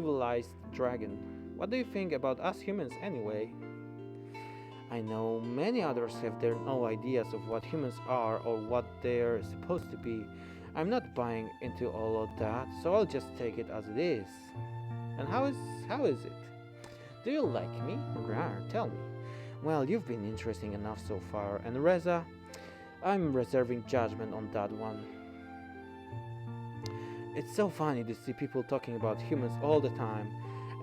civilized dragon. What do you think about us humans anyway? I know many others have their own ideas of what humans are or what they're supposed to be. I'm not buying into all of that, so I'll just take it as it is. And how is it? Do you like me? Rar, tell me. Well, you've been interesting enough so far, and Reza, I'm reserving judgment on that one. It's so funny to see people talking about humans all the time,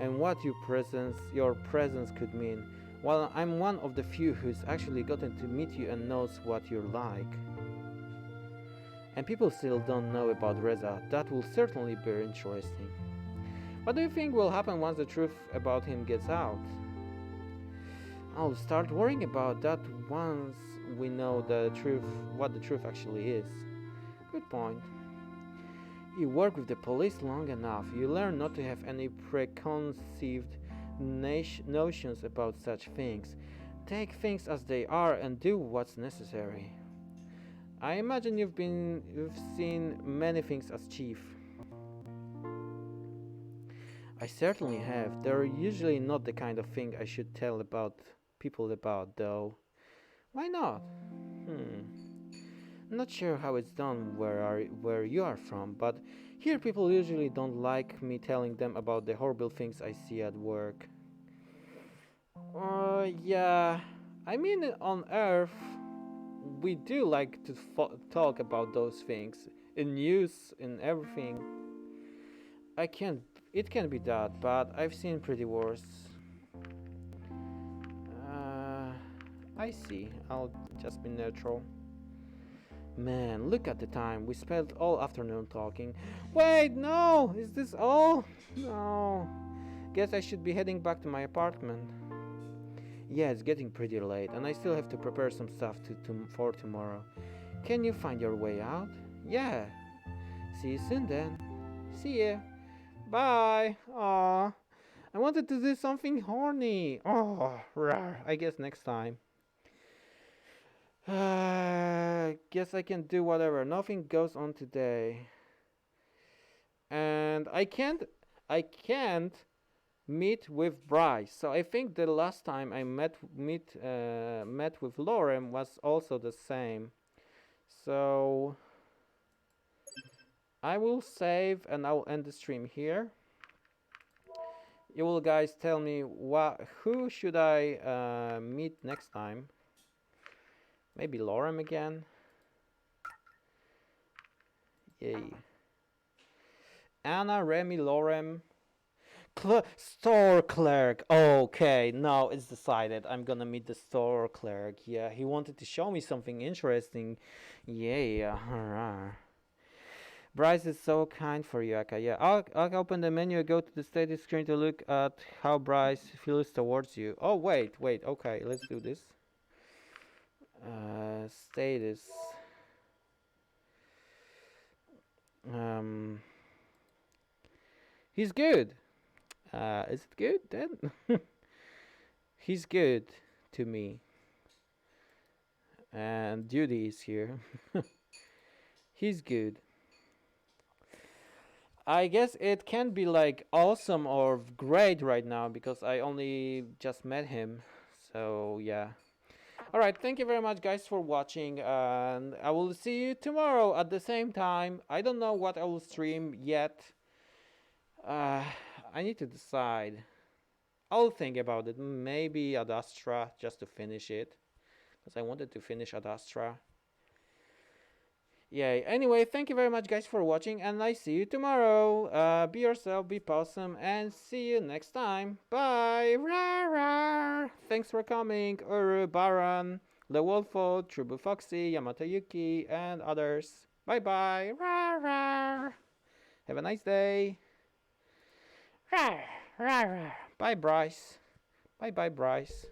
and what your presence could mean. While I'm one of the few who's actually gotten to meet you and knows what you're like. And people still don't know about Reza. That will certainly be interesting. What do you think will happen once the truth about him gets out? I'll start worrying about that once we know what the truth actually is. Good point. You work with the police long enough, you learn not to have any preconceived notions about such things. Take things as they are and do what's necessary. I imagine you've seen many things as chief. I certainly have. They're usually not the kind of thing I should tell people about, though. Why not? Not sure how it's done where you are from, but here people usually don't like me telling them about the horrible things I see at work. Yeah. I mean, on Earth, we do like to talk about those things in news, in everything. It can be that, but I've seen pretty worse. I see. I'll just be neutral. Man, look at the time. We spent all afternoon talking. Wait, no! Is this all? No. Guess I should be heading back to my apartment. Yeah, it's getting pretty late, and I still have to prepare some stuff for tomorrow. Can you find your way out? Yeah. See you soon then. See ya. Bye. Aw. I wanted to do something horny. Oh, rawr. I guess next time. Guess I can do whatever. Nothing goes on today. And I can't meet with Bryce. So I think the last time I met with Lauren was also the same. So I will save and I'll end the stream here. You will guys tell me who should I meet next time? Maybe Lorem again? Yay. Anna, Remy, Lorem. Store clerk. Okay, now it's decided. I'm gonna meet the store clerk. Yeah, he wanted to show me something interesting. Yeah. Bryce is so kind for you, Aka. Yeah, I'll open the menu, go to the status screen to look at how Bryce feels towards you. Oh, wait. Okay, let's do this. Status. Um, he's good. Is it good then? He's good to me. And Judy is here. He's good. I guess it can be like awesome or great right now because I only just met him. So yeah. Alright, thank you very much guys for watching, and I will see you tomorrow at the same time. I don't know what I will stream yet. I need to decide. I'll think about it. Maybe Ad Astra just to finish it. Because I wanted to finish Ad Astra. Yay. Anyway, thank you very much guys for watching, and I see you tomorrow. Be yourself, be awesome, and see you next time. Bye. Rawr, rawr. Thanks for coming. Uru, Baran, The Wolfo, Trubu Foxy, Yamato Yuki, and others. Bye bye. Rawr, rawr. Have a nice day. Rawr, rawr, rawr. Bye, Bryce. Bye, Bryce.